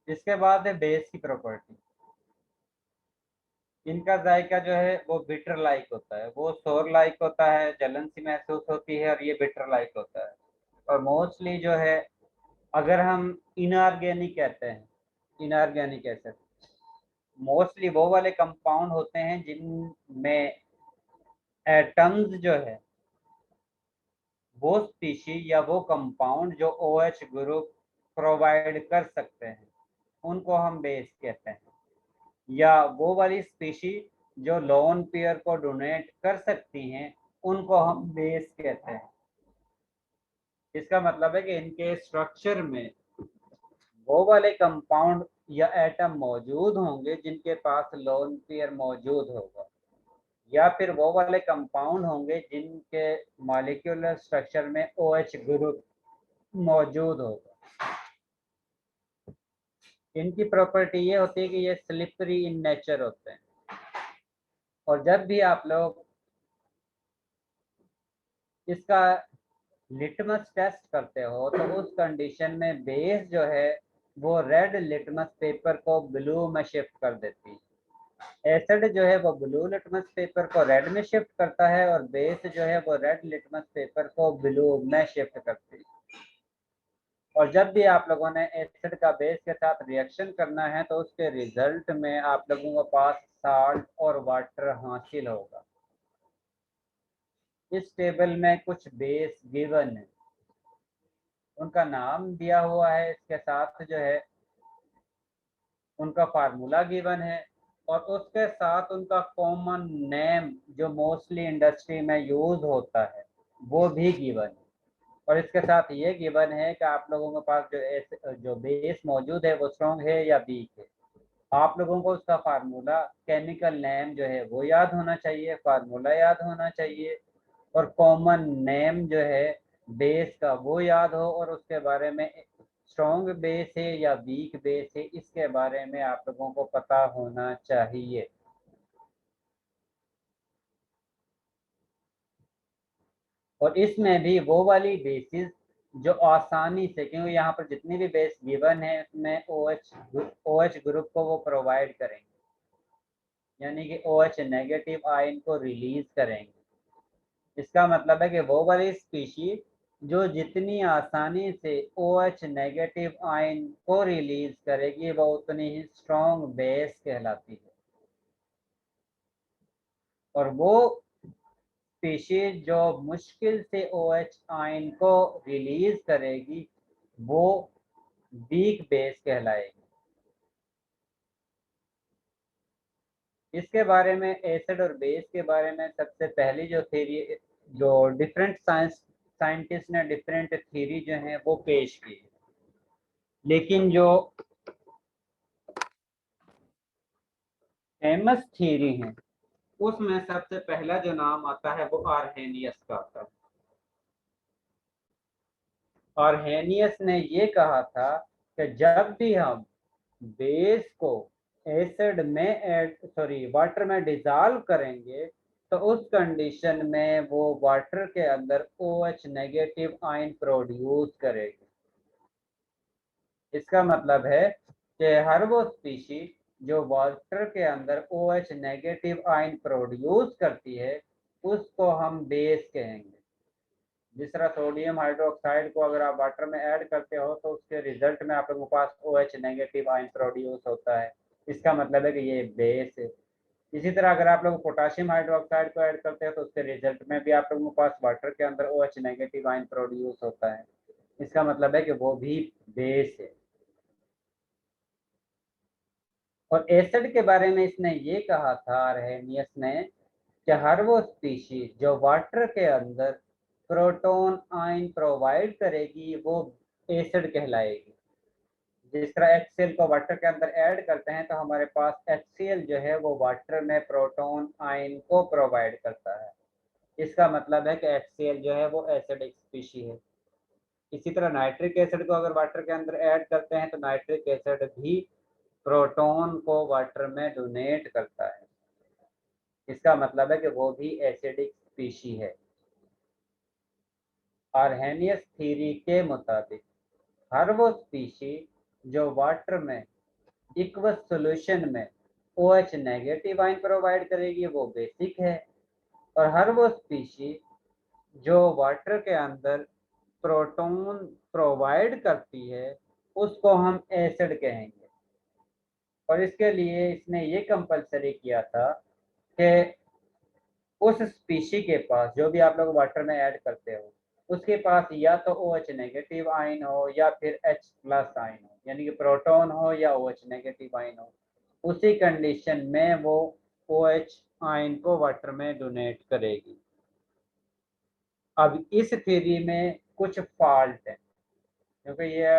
इसके बाद है बेस की प्रॉपर्टी। इनका जायका जो है वो बिटर लाइक होता है, वो सोर लाइक होता है, जलन सी महसूस होती है, और ये बिटर लाइक होता है। और मोस्टली जो है अगर हम इनऑर्गेनिक कहते हैं, इनऑर्गेनिक एसिड मोस्टली वो वाले कंपाउंड होते हैं जिनमें एटम्स जो है वो स्पीशी या वो कंपाउंड जो OH ग्रुप प्रोवाइड कर सकते हैं उनको हम बेस कहते हैं, या वो वाली स्पीशी जो लोन पेयर को डोनेट कर सकती हैं उनको हम बेस कहते हैं। इसका मतलब है कि इनके स्ट्रक्चर में वो वाले कंपाउंड या एटम मौजूद होंगे जिनके पास लोन पेयर मौजूद होगा, या फिर वो वाले कंपाउंड होंगे जिनके मॉलिक्यूलर स्ट्रक्चर में OH ग्रुप मौजूद होगा। इनकी प्रॉपर्टी ये होती है कि ये स्लिपरी इन नेचर होते हैं, और जब भी आप लोग इसका लिटमस टेस्ट करते हो तो उस कंडीशन में बेस जो है वो रेड लिटमस पेपर को ब्लू में शिफ्ट कर देती है। एसिड जो है वो ब्लू लिटमस पेपर को रेड में शिफ्ट करता है, और बेस जो है वो रेड लिटमस पेपर को ब्लू में शिफ्ट करती है। और जब भी आप लोगों ने एसिड का बेस के साथ रिएक्शन करना है तो उसके रिजल्ट में आप लोगों के पास साल्ट और वाटर हासिल होगा। इस टेबल में कुछ बेस गिवन है, उनका नाम दिया हुआ है, इसके साथ जो है उनका फार्मूला गिवन है, और उसके साथ उनका कॉमन नेम जो मोस्टली इंडस्ट्री में यूज होता है वो भी गिवन है। और इसके साथ ये गिवन है कि आप लोगों के पास जो बेस मौजूद है वो स्ट्रॉन्ग है या वीक है। आप लोगों को उसका फार्मूला, केमिकल नेम जो है वो याद होना चाहिए, फार्मूला याद होना चाहिए, और कॉमन नेम जो है बेस का वो याद हो, और उसके बारे में स्ट्रॉन्ग बेस है या वीक बेस है इसके बारे में आप लोगों को पता होना चाहिए। और इसमें भी वो वाली बेसिस जो आसानी से, क्योंकि यहाँ पर जितनी भी बेस गिवन है उसमें OH ग्रुप को वो प्रोवाइड करेंगे, यानी कि OH नेगेटिव आयन को रिलीज करेंगे। इसका मतलब है कि वो वाली स्पीशी जो जितनी आसानी से OH नेगेटिव आयन को रिलीज करेगी वो उतनी ही स्ट्रॉन्ग बेस कहलाती है, और वो स्पीशीज जो मुश्किल से OH आयन को रिलीज करेगी वो वीक बेस कहलाएगी। इसके बारे में, एसिड और बेस के बारे में सबसे पहली जो थ्योरी, जो डिफरेंट साइंटिस्ट ने डिफरेंट थ्योरी जो है वो पेश की, लेकिन जो फेमस थ्योरी है उसमें सबसे पहला जो नाम आता है वो आर्हेनियस का आता है। आर्हेनियस ने ये कहा था कि जब भी हम बेस को एसिड में वाटर में डिसॉल्व करेंगे तो उस कंडीशन में वो वाटर के अंदर OH नेगेटिव आयन प्रोड्यूस करेगी। इसका मतलब है कि हर वो स्पीशी जो वाटर के अंदर OH नेगेटिव आयन प्रोड्यूस करती है उसको हम बेस कहेंगे। जिस तरह सोडियम हाइड्रोक्साइड को अगर आप वाटर में ऐड करते हो तो उसके रिजल्ट में आप लोगों के पास OH नेगेटिव आयन प्रोड्यूस होता है, इसका मतलब है कि ये बेस है। इसी तरह अगर आप लोग पोटाशियम हाइड्रोक्साइड को ऐड करते हो तो उसके रिजल्ट में भी आप लोगों के पास वाटर के अंदर OH नेगेटिव आयन प्रोड्यूस होता है, इसका मतलब है कि वो भी बेस है। और एसिड के बारे में इसने ये कहा था आर्हेनियस ने कि हर वो स्पीशीज जो वाटर के अंदर प्रोटॉन आयन प्रोवाइड करेगी वो एसिड कहलाएगी। जिस तरह HCl को वाटर के अंदर ऐड करते हैं तो हमारे पास HCl जो है वो वाटर में प्रोटॉन आयन को प्रोवाइड करता है, इसका मतलब है कि HCl जो है वो एसिडिक स्पीशी है। इसी तरह नाइट्रिक एसिड को अगर वाटर के अंदर ऐड करते हैं तो नाइट्रिक एसिड भी प्रोटॉन को वाटर में डोनेट करता है, इसका मतलब है कि वो भी एसिडिक स्पीशी है। आर्हेनियस थ्योरी के मुताबिक हर वो स्पीशी जो वाटर में इक्वस सॉल्यूशन में OH नेगेटिव आयन प्रोवाइड करेगी, वो बेसिक है। और हर वो स्पीशीज जो वाटर के अंदर प्रोटॉन प्रोवाइड करती है उसको हम एसिड कहेंगे। और इसके लिए इसने ये कंपलसरी किया था कि उस स्पीशी के पास, जो भी आप लोग वाटर में ऐड करते हो, उसके पास या तो OH नेगेटिव आयन हो या फिर H प्लस आयन हो, यानी कि प्रोटॉन हो या OH नेगेटिव आयन हो। उसी कंडीशन में वो OH आयन को वाटर में डोनेट करेगी। अब इस थ्योरी में कुछ फॉल्ट है, क्योंकि ये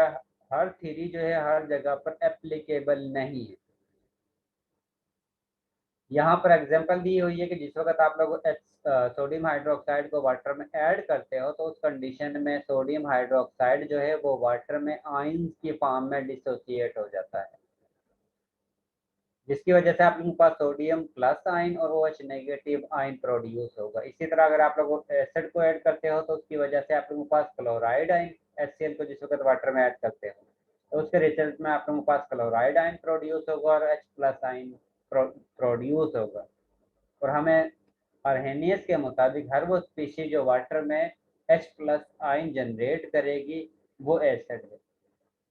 हर थ्योरी जो है हर जगह पर एप्लीकेबल नहीं है। यहाँ पर एग्जांपल दी हुई है कि जिस वक्त आप लोग सोडियम हाइड्रोक्साइड को वाटर में ऐड करते हो तो उस कंडीशन में सोडियम हाइड्रोक्साइड जो है वो वाटर में आयंस की फॉर्म में डिसोसिएट हो जाता है, जिसकी वजह से आप लोगों के पास सोडियम प्लस आयन और OH नेगेटिव आयन प्रोड्यूस होगा। इसी तरह अगर आप लोग एसिड को ऐड करते हो तो उसकी वजह से आप लोगों के पास क्लोराइड आयन, HCl को जिस वक्त वाटर में ऐड करते हो तो उसके रिजल्ट में आप लोगों के पास क्लोराइड आयन प्रोड्यूस होगा और H प्लस आयन प्रोड्यूस होगा। और हमें अर्हेनियस के मुताबिक हर वो स्पीशीज जो वाटर में H प्लस आयन जनरेट करेगी वो एसिड है,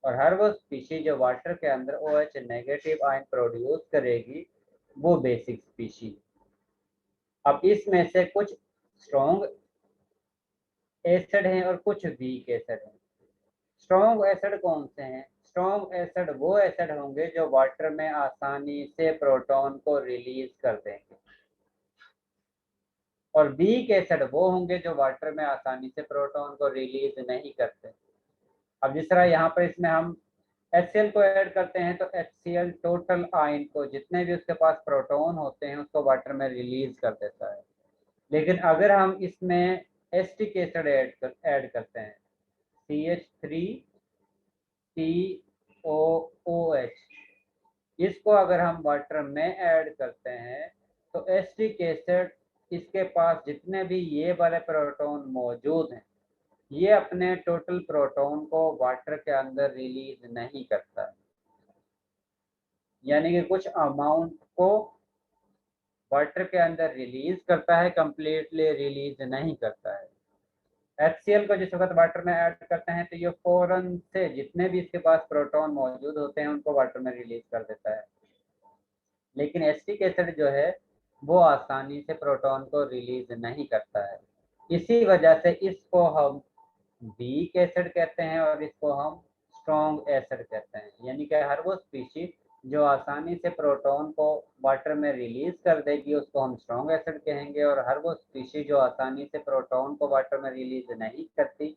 और हर वो स्पीशीज जो वाटर के अंदर OH नेगेटिव आयन प्रोड्यूस करेगी वो बेसिक स्पीशीज। अब इसमें से कुछ स्ट्रॉन्ग एसिड हैं और कुछ वीक एसिड हैं। स्ट्रॉन्ग एसिड कौन से हैं? स्ट्रॉन्ग एसिड वो एसिड होंगे जो वाटर में आसानी से प्रोटॉन को रिलीज कर देंगे, और वीक एसिड वो होंगे जो वाटर में आसानी से प्रोटॉन को रिलीज नहीं करते। अब जिस तरह यहाँ पर इसमें हम HCl को ऐड करते हैं तो HCl टोटल आयन को, जितने भी उसके पास प्रोटॉन होते हैं, उसको वाटर में रिलीज कर देता है। लेकिन अगर हम इसमें एसिटिक एसिड ऐड करते हैं CH3COOH, इसको अगर हम वाटर में ऐड करते हैं तो एसिटिक एसिड इसके पास जितने भी ये वाले प्रोटॉन मौजूद हैं ये अपने टोटल प्रोटॉन को वाटर के अंदर रिलीज नहीं करता है, यानी कि कुछ अमाउंट को वाटर के अंदर रिलीज करता है, कंप्लीटली रिलीज नहीं करता है। HCl को जिस वक्त वाटर में ऐड करते हैं तो ये फौरन से जितने भी इसके पास प्रोटॉन मौजूद होते हैं उनको वाटर में रिलीज कर देता है। लेकिन एसिटिक एसिड जो है वो आसानी से प्रोटॉन को रिलीज नहीं करता है। इसी वजह से इसको हम वीक एसिड कहते हैं और इसको हम स्ट्रॉन्ग एसिड कहते हैं, यानी कि हर वो स्पीशीज जो आसानी से प्रोटॉन को वाटर में रिलीज कर देगी उसको हम स्ट्रॉन्ग एसिड कहेंगे, और हर वो स्पीशीज जो आसानी से प्रोटॉन को वाटर में रिलीज नहीं करती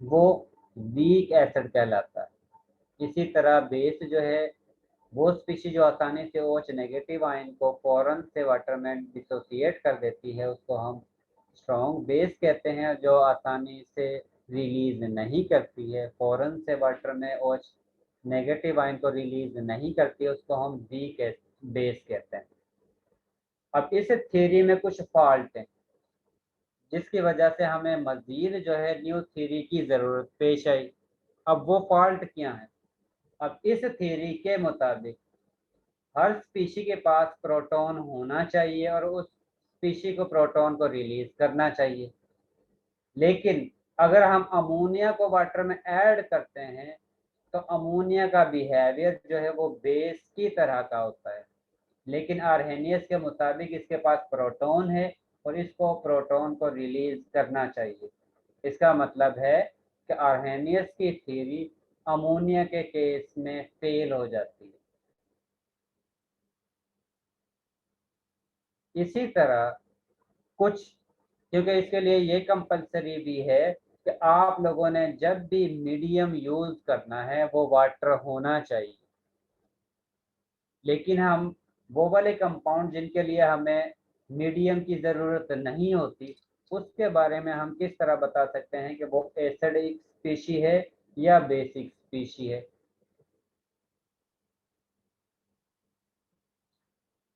वो वीक एसिड कहलाता है। इसी तरह बेस जो है वो स्पीशीज जो आसानी से OH नेगेटिव आयन को फौरन से वाटर में डिसोसिएट कर देती है उसको हम स्ट्रॉन्ग बेस कहते हैं, जो आसानी से रिलीज नहीं करती है, फौरन से वाटर में OH नेगेटिव आयन को रिलीज नहीं करती है, उसको हम वीक बेस कहते हैं। अब इस थ्योरी में कुछ फॉल्ट हैं जिसकी वजह से हमें मजीद जो है न्यू थ्योरी की ज़रूरत पेश आई। अब वो फॉल्ट क्या है? अब इस थ्योरी के मुताबिक हर स्पीशी के पास प्रोटॉन होना चाहिए और उस स्पीशी को प्रोटॉन को रिलीज करना चाहिए, लेकिन अगर हम अमोनिया को वाटर में ऐड करते हैं तो अमोनिया का बिहेवियर जो है वो बेस की तरह का होता है, लेकिन आर्हेनियस के मुताबिक इसके पास प्रोटॉन है और इसको प्रोटॉन को रिलीज करना चाहिए। इसका मतलब है कि आर्हेनियस की थ्योरी अमोनिया के केस में फेल हो जाती है। इसी तरह कुछ, क्योंकि इसके लिए ये कंपलसरी भी है कि आप लोगों ने जब भी मीडियम यूज करना है वो वाटर होना चाहिए, लेकिन हम वो वाले कंपाउंड जिनके लिए हमें मीडियम की ज़रूरत नहीं होती उसके बारे में हम किस तरह बता सकते हैं कि वो एसिडिक स्पीशी है या बेसिक स्पीशी है?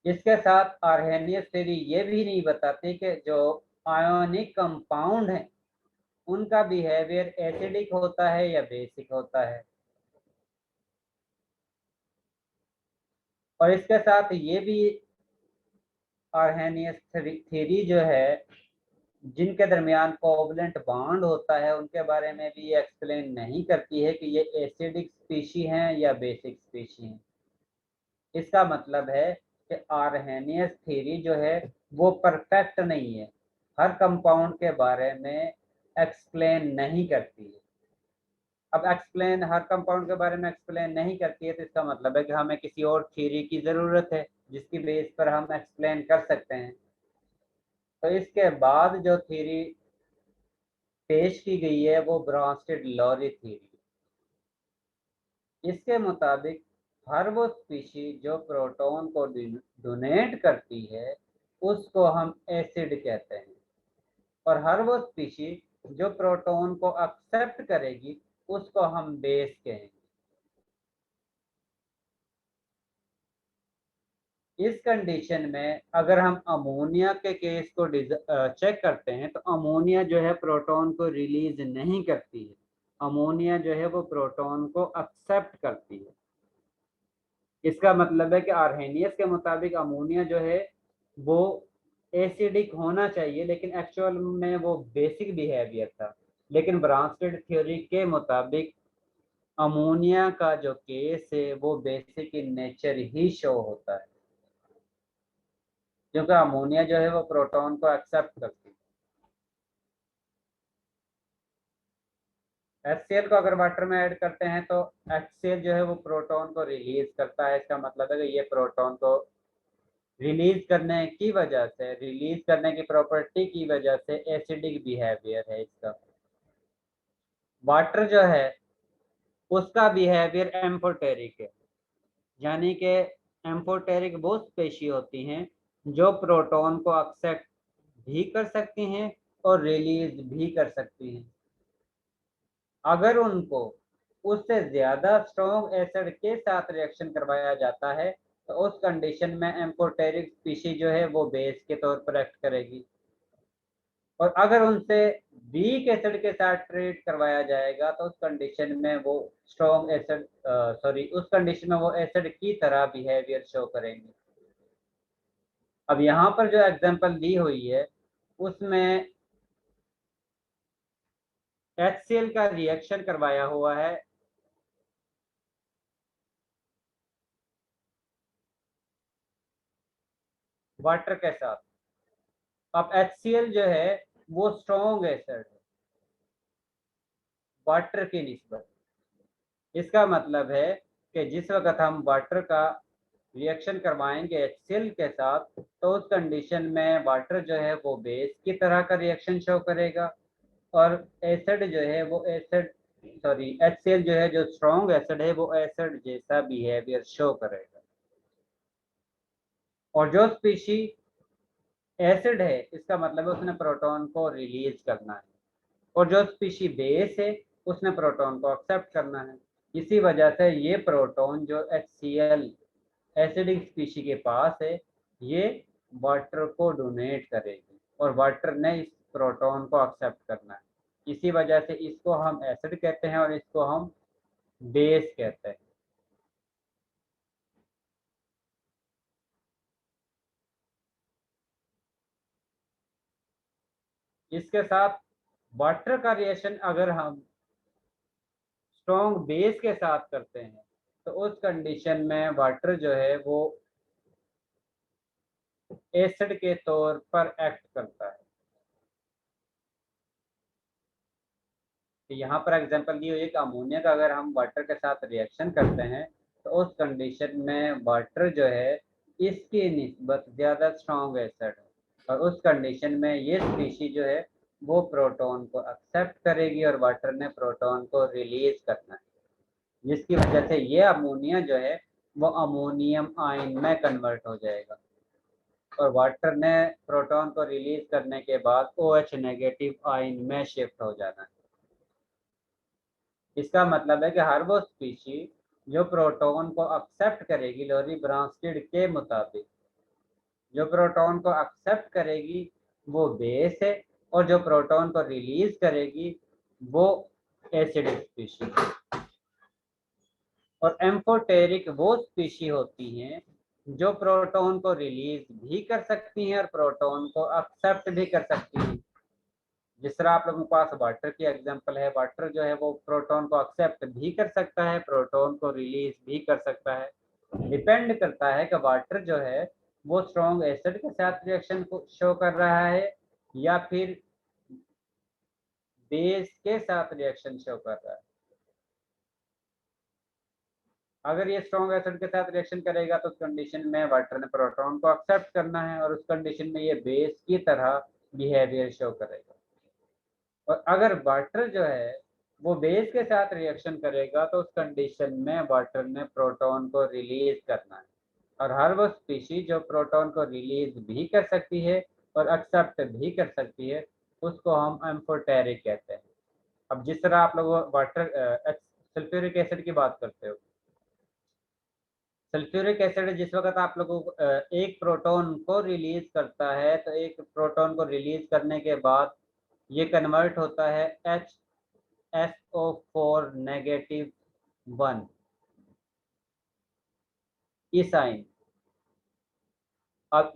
इसके साथ आर्हेनियस थ्योरी ये भी नहीं बताती कि जो आयोनिक कंपाउंड हैं उनका बिहेवियर एसिडिक होता है या बेसिक होता है। और इसके साथ ये भी आर्हेनियस थ्योरी जो है जिनके दरमियान कोवलेंट बॉन्ड होता है उनके बारे में भी ये एक्सप्लेन नहीं करती है कि ये एसिडिक स्पीशी हैं या बेसिक स्पीशी हैं। इसका मतलब है कि आर्हेनियस थ्योरी जो है वो परफेक्ट नहीं है, हर कंपाउंड के बारे में एक्सप्लेन नहीं करती है। अब एक्सप्लेन हर कंपाउंड के बारे में एक्सप्लेन नहीं करती है तो इसका मतलब है कि हमें किसी और थ्योरी की ज़रूरत है जिसकी बेस पर हम एक्सप्लेन कर सकते हैं। तो इसके बाद जो थ्योरी पेश की गई है वो ब्रॉन्स्टेड-लॉरी थ्योरी। इसके मुताबिक हर वो स्पीशी जो प्रोटॉन को डोनेट करती है उसको हम एसिड कहते हैं, और हर वो स्पीशी जो प्रोटॉन को एक्सेप्ट करेगी उसको हम बेस कहेंगे। इस कंडीशन में अगर हम अमोनिया के केस को चेक करते हैं तो अमोनिया जो है प्रोटॉन को रिलीज नहीं करती है, अमोनिया जो है वो प्रोटॉन को एक्सेप्ट करती है। इसका मतलब है कि आर्हेनियस के मुताबिक अमोनिया जो है वो एसिडिक होना चाहिए लेकिन एक्चुअल में वो बेसिक बिहेवियर था। लेकिन ब्रॉन्स्टेड थ्योरी के मुताबिक अमोनिया का जो केस है वो basic in nature he show होता है, क्योंकि अमोनिया जो है वो प्रोटॉन को एक्सेप्ट करती है। HCl को अगर वाटर में ऐड करते हैं तो HCl जो है वो प्रोटॉन को रिलीज करता है। इसका मतलब है कि ये प्रोटॉन को रिलीज करने की वजह से, रिलीज करने की प्रॉपर्टी की वजह से एसिडिक बिहेवियर है इसका। वाटर जो है उसका बिहेवियर एम्फोटेरिक है, यानी कि एम्फोटेरिक वो स्पीशी होती हैं जो प्रोटॉन को एक्सेप्ट भी कर सकती हैं और रिलीज भी कर सकती हैं। अगर उनको उससे ज्यादा स्ट्रॉन्ग एसिड के साथ रिएक्शन करवाया जाता है तो उस कंडीशन में एम्फोटेरिक स्पीशी जो है वो बेस के तौर पर एक्ट करेगी, और अगर उनसे वीक एसिड के साथ ट्रीट करवाया जाएगा तो उस कंडीशन में वो स्ट्रॉन्ग एसिड उस कंडीशन में वो एसिड की तरह बिहेवियर शो करेंगे। अब यहाँ पर जो एग्जांपल दी हुई है उसमें HCl का रिएक्शन करवाया हुआ है वाटर के साथ। अब HCl जो है वो स्ट्रॉन्ग एसिड है वाटर की निस्बत। इसका मतलब है कि जिस वक्त हम वाटर का रिएक्शन करवाएंगे HCl के साथ तो उस कंडीशन में वाटर जो है वो बेस की तरह का रिएक्शन शो करेगा, और एसिड जो है वो HCl जो है जो स्ट्रॉन्ग एसिड है वो एसिड जैसा बिहेवियर शो करेगा। और जो स्पीशी एसिड है इसका मतलब है उसने प्रोटॉन को रिलीज करना है, और जो स्पीशी बेस है उसने प्रोटॉन को एक्सेप्ट करना है। इसी वजह से ये प्रोटॉन जो HCl एसिडिक स्पीशी के पास है ये वाटर को डोनेट करेगी और वाटर ने इस प्रोटॉन को एक्सेप्ट करना है। इसी वजह से इसको हम एसिड कहते हैं और इसको हम बेस कहते हैं। इसके साथ वाटर का रिएक्शन अगर हम स्ट्रॉन्ग बेस के साथ करते हैं तो उस कंडीशन में वाटर जो है वो एसिड के तौर पर एक्ट करता है। तो यहाँ पर एग्जांपल दी हुई है कि अमोनिया का अगर हम वाटर के साथ रिएक्शन करते हैं तो उस कंडीशन में वाटर जो है इसकी निस्बत ज़्यादा स्ट्रॉन्ग एसिड है, और उस कंडीशन में ये स्पीशी जो है वो प्रोटॉन को एक्सेप्ट करेगी और वाटर ने प्रोटॉन को रिलीज करना है, जिसकी वजह से ये अमोनिया जो है वो अमोनियम आयन में कन्वर्ट हो जाएगा, और वाटर ने प्रोटॉन को रिलीज करने के बाद OH नेगेटिव आयन में शिफ्ट हो जाना है। इसका मतलब है कि हर वो स्पीशी जो प्रोटॉन को एक्सेप्ट करेगी लॉरी ब्रॉन्स्टेड के मुताबिक, जो प्रोटॉन को एक्सेप्ट करेगी वो बेस है, और जो प्रोटॉन को रिलीज करेगी वो एसिडिक स्पीशी। और एम्फोटेरिक वो स्पीशी होती हैं जो प्रोटॉन को रिलीज भी कर सकती हैं और प्रोटॉन को एक्सेप्ट भी कर सकती हैं। जिस तरह आप लोगों के पास वाटर की एग्जांपल है, वाटर जो है वो प्रोटॉन को एक्सेप्ट भी कर सकता है, प्रोटॉन को रिलीज भी कर सकता है। डिपेंड करता है कि वाटर जो है वो स्ट्रॉन्ग एसिड के साथ रिएक्शन को शो कर रहा है या फिर बेस के साथ रिएक्शन शो कर रहा है। अगर ये स्ट्रॉन्ग एसिड के साथ रिएक्शन करेगा तो उस कंडीशन में वाटर ने प्रोटॉन को एक्सेप्ट करना है और उस कंडीशन में ये बेस की तरह बिहेवियर शो करेगा। और अगर वाटर जो है वो बेस के साथ रिएक्शन करेगा तो उस कंडीशन में वाटर ने प्रोटॉन को रिलीज करना है। और हर वो स्पीशीज जो प्रोटॉन को रिलीज भी कर सकती है और एक्सेप्ट भी कर सकती है उसको हम एम्फोटेरिक कहते हैं। अब जिस तरह आप लोग वाटर सल्फ्यूरिक एसिड की बात करते हो, सल्फ्यूरिक एसिड जिस वक्त आप लोगों को एक प्रोटॉन को रिलीज करता है तो एक प्रोटॉन को रिलीज करने के बाद ये कन्वर्ट होता है HSO4 नेगेटिव 1 इस आयन। अब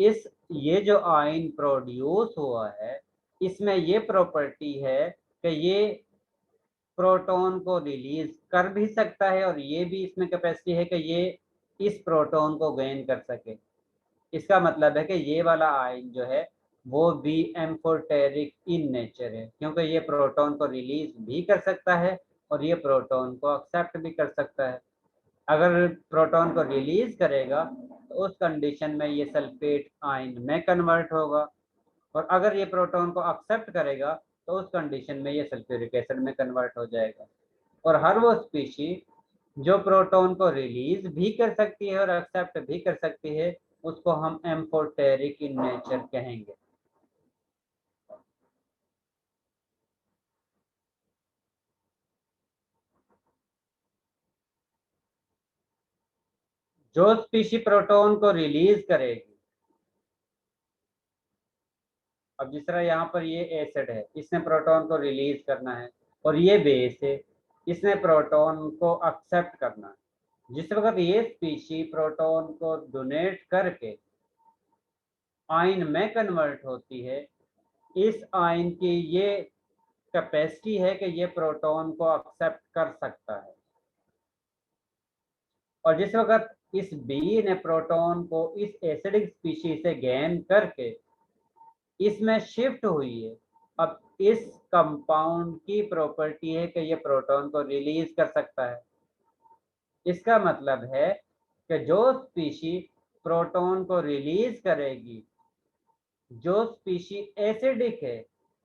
ये जो आयन प्रोड्यूस हुआ है इसमें ये प्रॉपर्टी है कि ये प्रोटॉन को रिलीज कर भी सकता है और ये भी इसमें कैपेसिटी है कि ये इस प्रोटॉन को गेन कर सके। इसका मतलब है कि ये वाला आयन जो है वो भी एम्फोटेरिक इन नेचर है, क्योंकि ये प्रोटॉन को रिलीज भी कर सकता है और ये प्रोटॉन को एक्सेप्ट भी कर सकता है। अगर प्रोटॉन को रिलीज करेगा तो उस कंडीशन में ये सल्फेट आयन में कन्वर्ट होगा और अगर ये प्रोटॉन को एक्सेप्ट करेगा तो उस कंडीशन में ये सल्फ्यूरिक एसिड में कन्वर्ट हो जाएगा। और हर वो स्पीशीज जो प्रोटॉन को रिलीज भी कर सकती है और एक्सेप्ट भी कर सकती है उसको हम एम्फोटेरिक इन नेचर कहेंगे। जो स्पीशी प्रोटॉन को रिलीज करेगी, अब जिस तरह यहाँ पर ये एसिड है इसने प्रोटॉन को रिलीज करना है और ये बेस है इसने प्रोटॉन को एक्सेप्ट करना है। जिस वक्त ये स्पीशी प्रोटॉन को डोनेट करके आयन में कन्वर्ट होती है, इस आयन की ये कैपेसिटी है कि ये प्रोटॉन को एक्सेप्ट कर सकता है। और जिस वक्त इस बी ने प्रोटॉन को इस एसिडिक स्पीशी से गेन करके इसमें शिफ्ट हुई है, अब इस कंपाउंड की प्रॉपर्टी है कि ये प्रोटॉन को रिलीज कर सकता है। इसका मतलब है कि जो स्पीशी प्रोटॉन को रिलीज करेगी, जो स्पीशी एसिडिक है,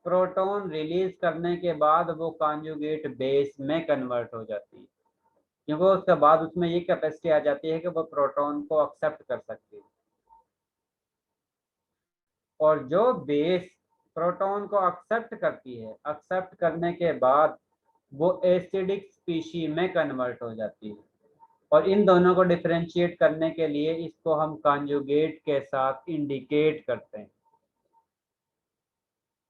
प्रोटॉन रिलीज करने के बाद वो कॉन्जुगेट बेस में कन्वर्ट हो जाती है, क्योंकि उसके बाद उसमें ये कैपेसिटी आ जाती है कि वो प्रोटॉन को एक्सेप्ट कर सकती है। और जो बेस प्रोटॉन को एक्सेप्ट करती है, एक्सेप्ट करने के बाद वो एसिडिक स्पीशी में कन्वर्ट हो जाती है। और इन दोनों को डिफरेंशिएट करने के लिए इसको हम कॉन्जुगेट के साथ इंडिकेट करते हैं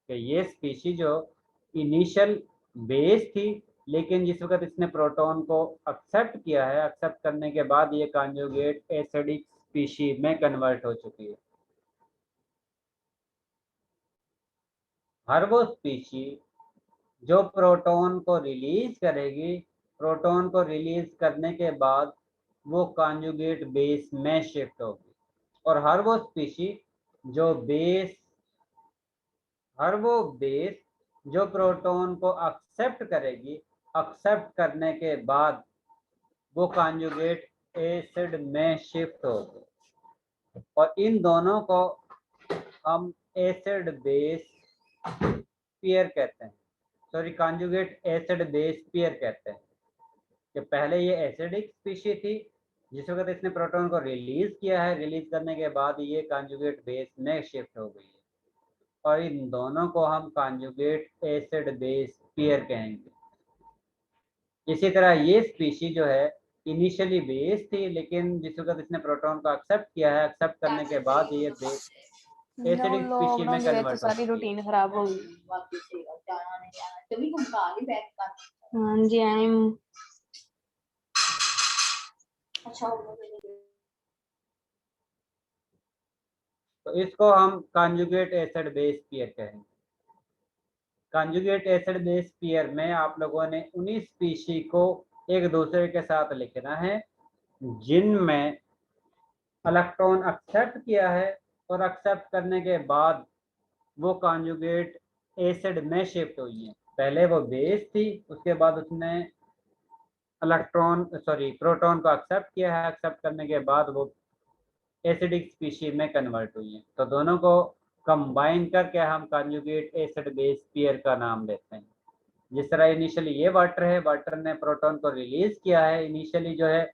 कि ये स्पीशी जो इनिशियल बेस थी लेकिन जिस वक्त इसने प्रोटॉन को एक्सेप्ट किया है, एक्सेप्ट करने के बाद ये कॉन्जुगेट एसिडिक स्पीशी में कन्वर्ट हो चुकी है। हर वो स्पीशी जो प्रोटॉन को रिलीज करेगी, प्रोटॉन को रिलीज करने के बाद वो कॉन्जुगेट बेस में शिफ्ट होगी। और हर वो बेस जो प्रोटॉन को एक्सेप्ट करेगी, एक्सेप्ट करने के बाद वो कॉन्जुगेट एसिड में शिफ्ट होगी। और इन दोनों को हम एसिड बेस पेयर कहते हैं, sorry conjugate acid base pair कहते हैं। कि पहले ये एसिडिक स्पीशी थी, जिस वक्त इसने प्रोटॉन को रिलीज किया है, रिलीज करने के बाद ये कॉन्जुगेट बेस में शिफ्ट हो गई है और इन दोनों को हम कॉन्जुगेट एसिड बेस पेयर कहेंगे। इसी तरह ये स्पीशी जो है इनिशियली बेस थी लेकिन जिस वक्त इसने प्रोटॉन को एक्सेप्ट किया है, एक्सेप्ट करने के बाद ये बेस एसिडिक स्पीशी में कन्वर्ट हो सारी रूटीन खराब हो गई। हाँ जी आई एम अच्छा तो इसको हम कॉन्जुगेट एसिड बेस पेयर कहेंगे। कॉन्जुगेट एसिड बेस पेयर में आप लोगों ने उन्हीं स्पीशी को एक दूसरे के साथ लिखना है जिनमें इलेक्ट्रॉन एक्सेप्ट किया है और एक्सेप्ट करने के बाद वो कॉन्जुगेट एसिड में शिफ्ट हुई है। पहले वो बेस थी, उसके बाद उसने प्रोटॉन को एक्सेप्ट किया है, एक्सेप्ट करने के बाद वो एसिडिक स्पीशी में कन्वर्ट हुई है। तो दोनों को कंबाइन करके हम कॉन्जुगेट एसिड बेस पेयर का नाम देते हैं। जिस तरह इनिशियली ये वाटर है, वाटर ने प्रोटॉन को रिलीज किया है। इनिशियली जो है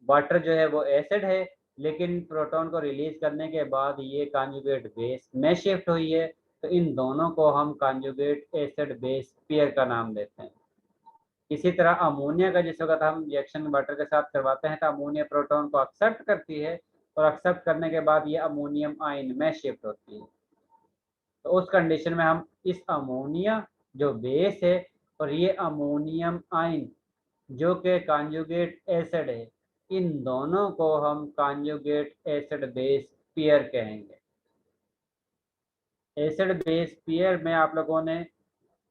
वाटर जो है वो एसिड है, लेकिन प्रोटॉन को रिलीज करने के बाद ये कॉन्जुगेट बेस में शिफ्ट हुई है। तो इन दोनों को हम कॉन्जुगेट एसिड बेस पेयर का नाम देते हैं। इसी तरह अमोनिया का जिस वक्त हम रिएक्शन वाटर के साथ करवाते हैं तो अमोनिया प्रोटॉन को एक्सेप्ट करती है और एक्सेप्ट करने के बाद ये अमोनियम आयन में शिफ्ट होती है। तो उस कंडीशन में हम इस अमोनिया जो बेस है और ये अमोनियम आयन जो कि कॉन्जुगेट एसिड है, इन दोनों को हम कॉन्जुगेट एसिड बेस पेयर कहेंगे। एसिड बेस पेयर में आप लोगों ने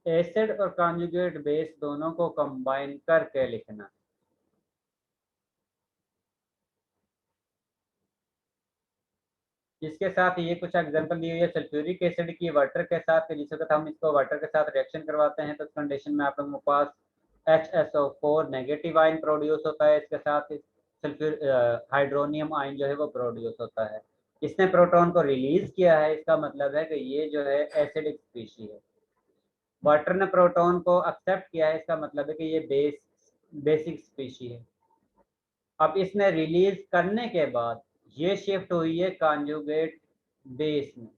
एसिड और कॉन्जुगेट बेस दोनों को कंबाइन करके लिखना। इसके साथ ये कुछ एग्जांपल दी हुई है सल्फ्यूरिक एसिड की वाटर के साथ। जिस वक्त हम इसको वाटर के साथ रिएक्शन करवाते हैं तो उस कंडीशन में आप लोगों के पास HSO4 नेगेटिव आयन प्रोड्यूस होता है। इसके साथ सल्फ्यूर हाइड्रोनियम आयन जो है वो प्रोड्यूस होता है। इसने प्रोटॉन को रिलीज किया है, इसका मतलब है कि ये जो है एसिडिक स्पीशी है। वाटर ने प्रोटॉन को एक्सेप्ट किया है, इसका मतलब है कि ये बेसिक स्पीशी है। अब इसने रिलीज करने के बाद ये शिफ्ट हुई है कॉन्जुगेट बेस में,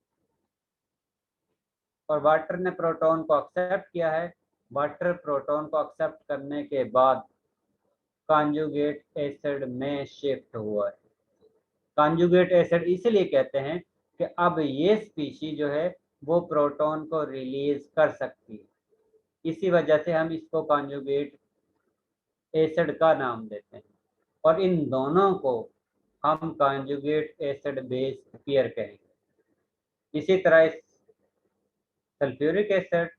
और वाटर ने प्रोटॉन को एक्सेप्ट किया है। वाटर प्रोटॉन को एक्सेप्ट करने के बाद कॉन्जुगेट एसिड में शिफ्ट हुआ है। कॉन्जुगेट एसिड इसलिए कहते हैं कि अब ये स्पीशी जो है वो प्रोटॉन को रिलीज कर सकती है, इसी वजह से हम इसको कॉन्जुगेट एसिड का नाम देते हैं। और इन दोनों को हम कॉन्जुगेट एसिड बेस पेयर कहेंगे। इसी तरह सल्फ्यूरिक एसिड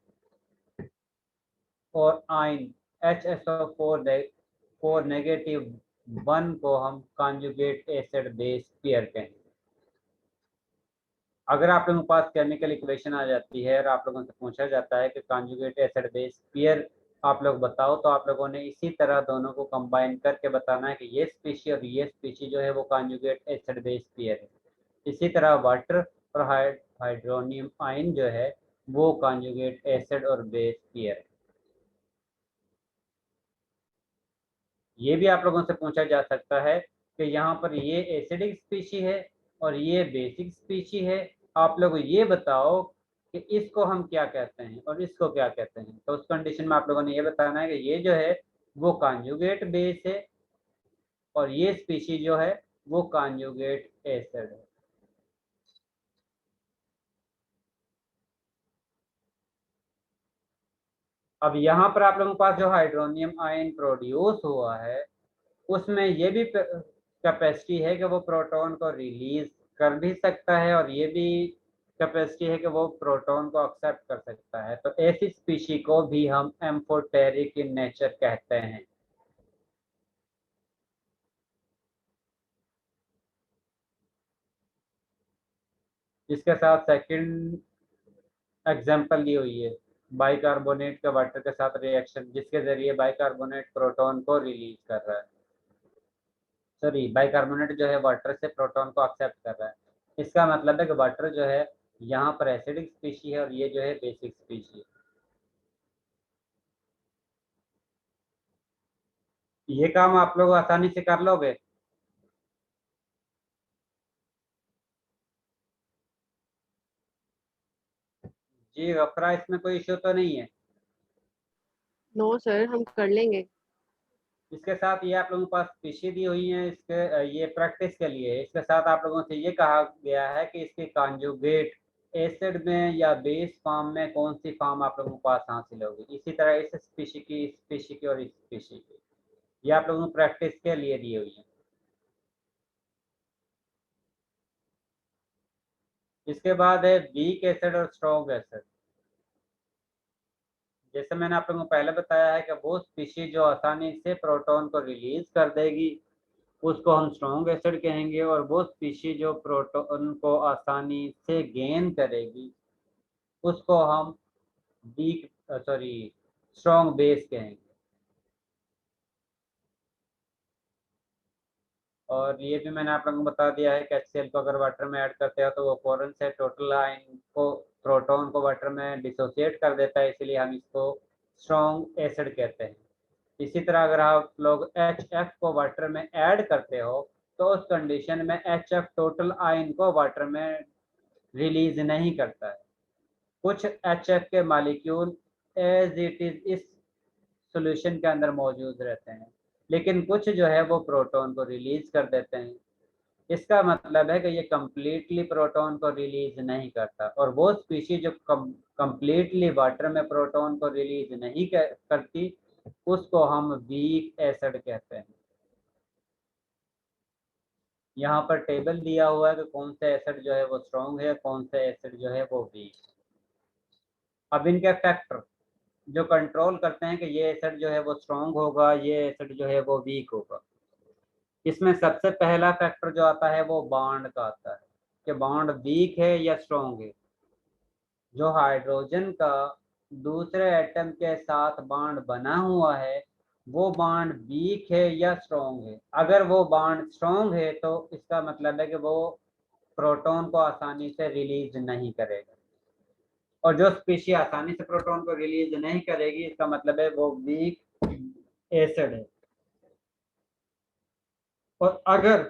और आयन HSO4 नेगेटिव 1 को हम कॉन्जुगेट एसिड बेस पेयर कहेंगे। अगर आप लोगों के पास केमिकल इक्वेशन आ जाती है और आप लोगों से पूछा जाता है कि कॉन्जुगेट एसिड बेस पेयर आप लोग बताओ, तो आप लोगों ने इसी तरह दोनों को कंबाइन करके बताना है कि ये स्पीशी और ये स्पीशी जो है वो कॉन्जुगेट एसिड बेस पेयर है। इसी तरह वाटर और हाइड्रोनियम आयन जो है वो कॉन्जुगेट एसिड और बेस पेयर है। ये भी आप लोगों से पूछा जा सकता है कि यहाँ पर ये एसिडिक स्पीशी है और ये बेसिक स्पीशी है, आप लोग ये बताओ कि इसको हम क्या कहते हैं और इसको क्या कहते हैं। तो उस कंडीशन में आप लोगों ने ये बताना है कि ये जो है वो कॉन्जुगेट बेस है और ये स्पीशी जो है वो कॉन्जुगेट एसिड है। अब यहाँ पर आप लोगों के पास जो हाइड्रोनियम आयन प्रोड्यूस हुआ है उसमें ये भी कैपेसिटी है कि वो प्रोटॉन को रिलीज कर भी सकता है और ये भी कैपेसिटी है कि वो प्रोटॉन को एक्सेप्ट कर सकता है। तो ऐसी स्पीशी को भी हम एम्फोटेरिक इन नेचर कहते हैं। इसके साथ सेकंड एग्जांपल दी हुई है बाइकार्बोनेट का वाटर के साथ रिएक्शन, जिसके जरिए बाइकार्बोनेट प्रोटॉन को रिलीज कर रहा है। सॉरी, बाइकार्बोनेट जो है वाटर से प्रोटॉन को एक्सेप्ट कर रहा है। इसका मतलब है कि वाटर जो है यहाँ पर एसिडिक स्पीशी है और ये जो है बेसिक स्पीशी है। ये काम आप लोग आसानी से कर लोगे। जी गफरा, इसमें कोई इश्यू तो नहीं है? नो सर, हम कर लेंगे। इसके साथ ये आप लोगों के पास स्पीशी दी हुई है, इसके ये प्रैक्टिस के लिए। इसके साथ आप लोगों से ये कहा गया है कि इसके कॉन्जुगेट एसिड में या बेस फॉर्म में कौन सी फॉर्म आप लोगों के पास हासिल होगी। इसी तरह इस स्पीशी की और इस स्पीशी की, ये आप लोगों को प्रैक्टिस के लिए दी हुई है। इसके बाद है वीक एसिड और स्ट्रॉन्ग एसिड। जैसे मैंने आप लोगों को पहले बताया है कि वो स्पीशीज जो आसानी से प्रोटॉन को रिलीज कर देगी उसको हम स्ट्रॉन्ग एसिड कहेंगे, और वो स्पीशीज जो प्रोटॉन को आसानी से गेन करेगी उसको हम वीक स्ट्रॉन्ग बेस कहेंगे। और ये भी मैंने आप लोगों को बता दिया है कि HCl को अगर वाटर में ऐड करते हो तो वो फौरन से टोटल आयन को प्रोटॉन को वाटर में डिसोसिएट कर देता है, इसलिए हम इसको स्ट्रॉन्ग एसिड कहते हैं। इसी तरह अगर आप लोग HF को वाटर में ऐड करते हो तो उस कंडीशन में HF टोटल आयन को वाटर में रिलीज नहीं करता है। कुछ HF के मॉलिक्यूल एज इट इज इस सॉल्यूशन के अंदर मौजूद रहते हैं, लेकिन कुछ जो है वो प्रोटॉन को रिलीज कर देते हैं। इसका मतलब है कि ये कम्प्लीटली प्रोटॉन को रिलीज नहीं करता, और वो स्पीशीज जो कम्प्लीटली वाटर में प्रोटॉन को रिलीज नहीं करती उसको हम वीक एसिड कहते हैं। यहाँ पर टेबल दिया हुआ है कि कौन से एसिड जो है वो स्ट्रॉन्ग है, कौन से एसिड जो है वो वीक। अब इनके फैक्टर जो कंट्रोल करते हैं कि ये एसिड जो है वो स्ट्रॉन्ग होगा, ये एसिड जो है वो वीक होगा, इसमें सबसे पहला फैक्टर जो आता है वो बॉन्ड का आता है कि बॉन्ड वीक है या स्ट्रॉन्ग है। जो हाइड्रोजन का दूसरे एटम के साथ बॉन्ड बना हुआ है वो बॉन्ड वीक है या स्ट्रॉन्ग है। अगर वो बॉन्ड स्ट्रॉन्ग है तो इसका मतलब है कि वो प्रोटॉन को आसानी से रिलीज नहीं करेगा, और जो स्पीशी आसानी से प्रोटॉन को रिलीज नहीं करेगी इसका मतलब है वो वीक एसिड है। और अगर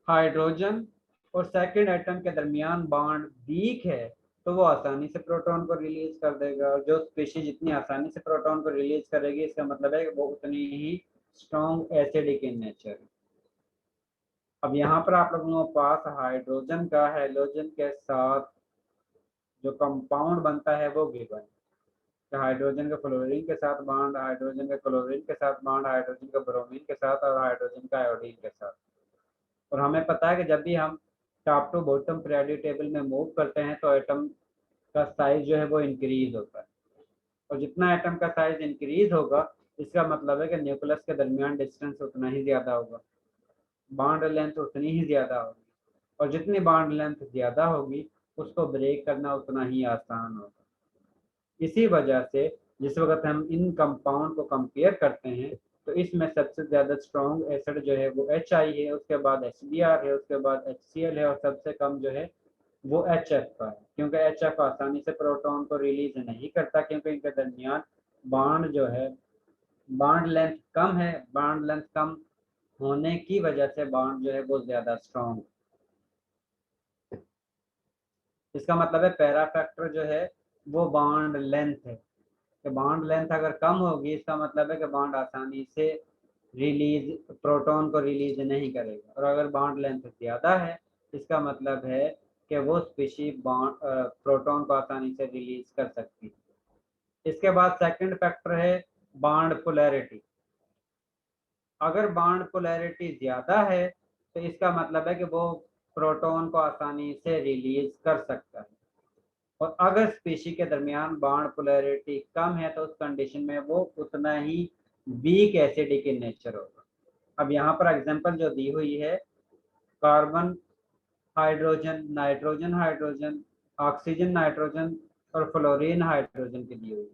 हाइड्रोजन और सेकंड एटम के दरमियान बॉन्ड वीक है तो वो आसानी से प्रोटॉन को रिलीज कर देगा, और जो स्पीशी जितनी आसानी से प्रोटॉन को रिलीज करेगी इसका मतलब है कि वो उतनी ही स्ट्रॉन्ग एसिडिक इन नेचर है। अब यहाँ पर आप लोगों के पास हाइड्रोजन का हैलोजन के साथ जो कंपाउंड बनता है वो गिवन है। हाइड्रोजन का फ्लोरीन के साथ बॉन्ड, हाइड्रोजन का क्लोरीन के साथ बॉन्ड, हाइड्रोजन का ब्रोमीन के साथ, और हाइड्रोजन का आयोडीन के साथ। और हमें पता है कि जब भी हम top to bottom periodic table में मूव करते हैं तो एटम का साइज जो है वो इंक्रीज होता है, और जितना एटम का साइज इंक्रीज होगा इसका मतलब है कि न्यूक्लियस के दरमियान डिस्टेंस उतना ही ज़्यादा होगा, बॉन्ड लेंथ उतनी ही ज़्यादा होगी, और जितनी बॉन्ड लेंथ ज़्यादा होगी उसको ब्रेक करना उतना ही आसान होगा। इसी वजह से जिस वक्त हम इन कंपाउंड को कंपेयर करते हैं तो इसमें सबसे ज़्यादा स्ट्रॉन्ग एसिड जो है वो HI है, उसके बाद HBr है, उसके बाद HCl है, और सबसे कम जो है वो HF का है, क्योंकि HF आसानी से प्रोटॉन को रिलीज नहीं करता क्योंकि इनके दरमियान बॉन्ड जो है बॉन्ड लेंथ कम है। बॉन्ड लेंथ कम होने की वजह से बॉन्ड जो है वो ज़्यादा स्ट्रॉन्ग। इसका मतलब है पहला फैक्टर जो है वो बॉन्ड लेंथ है कि बॉन्ड लेंथ अगर कम होगी इसका मतलब है कि बॉन्ड आसानी से रिलीज प्रोटॉन को रिलीज नहीं करेगा, और अगर बॉन्ड लेंथ ज़्यादा है इसका मतलब है कि वो स्पीशी बॉन्ड प्रोटॉन को आसानी से रिलीज कर सकती है। इसके बाद सेकंड फैक्टर है बॉन्ड पोलैरिटी। अगर बॉन्ड पोलैरिटी ज़्यादा है तो इसका मतलब है कि वो प्रोटॉन को आसानी से रिलीज कर सकता है, और अगर स्पीशी के दरमियान बॉन्ड पोलैरिटी कम है तो उस कंडीशन में वो उतना ही वीक एसिडिक इन नेचर होगा। अब यहाँ पर एग्जांपल जो दी हुई है carbon hydrogen, nitrogen hydrogen, oxygen nitrogen और फ्लोरीन हाइड्रोजन की दी हुई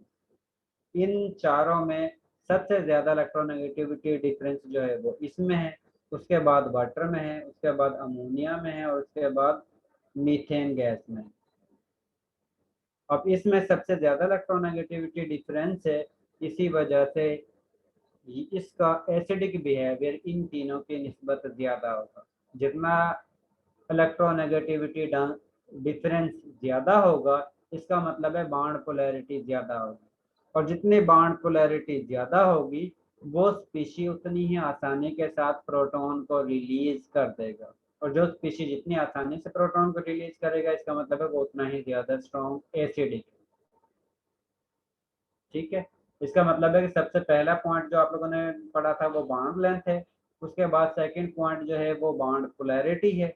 है। इन चारों में सबसे ज़्यादा इलेक्ट्रोनेगेटिविटी डिफरेंस जो है वो इसमें है, उसके बाद वाटर में है, उसके बाद अमोनिया में है, और उसके बाद मीथेन गैस में है। अब इसमें सबसे ज़्यादा इलेक्ट्रोनेगेटिविटी डिफरेंस है, इसी वजह से इसका एसिडिक बिहेवियर इन तीनों की निस्बत ज़्यादा होगा। जितना इलेक्ट्रोनेगेटिविटी डिफरेंस ज़्यादा होगा इसका मतलब है बॉन्ड पोलैरिटी ज़्यादा होगी, और जितनी बॉन्ड पोलैरिटी ज़्यादा होगी वो स्पीशी उतनी ही आसानी के साथ प्रोटॉन को रिलीज कर देगा, और जो स्पीशी जितनी आसानी से प्रोटॉन को रिलीज करेगा इसका मतलब है वो उतना ही ज़्यादा स्ट्रॉन्ग एसिडिक है। ठीक है, इसका मतलब है कि सबसे पहला पॉइंट जो आप लोगों ने पढ़ा था वो बॉन्ड लेंथ है, उसके बाद सेकंड पॉइंट जो है वो बॉन्ड पोलैरिटी है,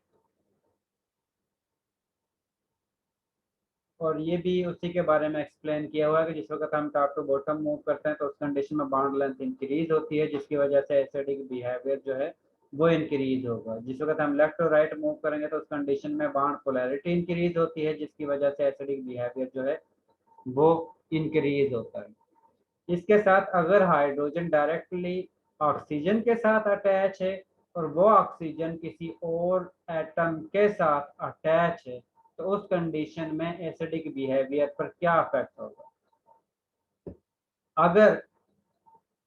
और ये भी उसी के बारे में एक्सप्लेन किया हुआ है कि जिस वक्त हम टॉप टू बॉटम मूव करते हैं तो उस कंडीशन में बॉन्ड लेंथ इंक्रीज होती है, जिसकी वजह से एसिडिक बिहेवियर जो है वो इंक्रीज होगा। जिस वक्त हम लेफ्ट टू राइट मूव करेंगे तो उस कंडीशन में बॉन्ड पोलैरिटी इंक्रीज होती है, जिसकी वजह से एसिडिक बिहेवियर जो है वो इंक्रीज होता है। इसके साथ अगर हाइड्रोजन डायरेक्टली ऑक्सीजन के साथ अटैच है और वो ऑक्सीजन किसी और एटम के साथ अटैच है तो उस कंडीशन में एसिडिक बिहेवियर पर क्या इफेक्ट होगा। अगर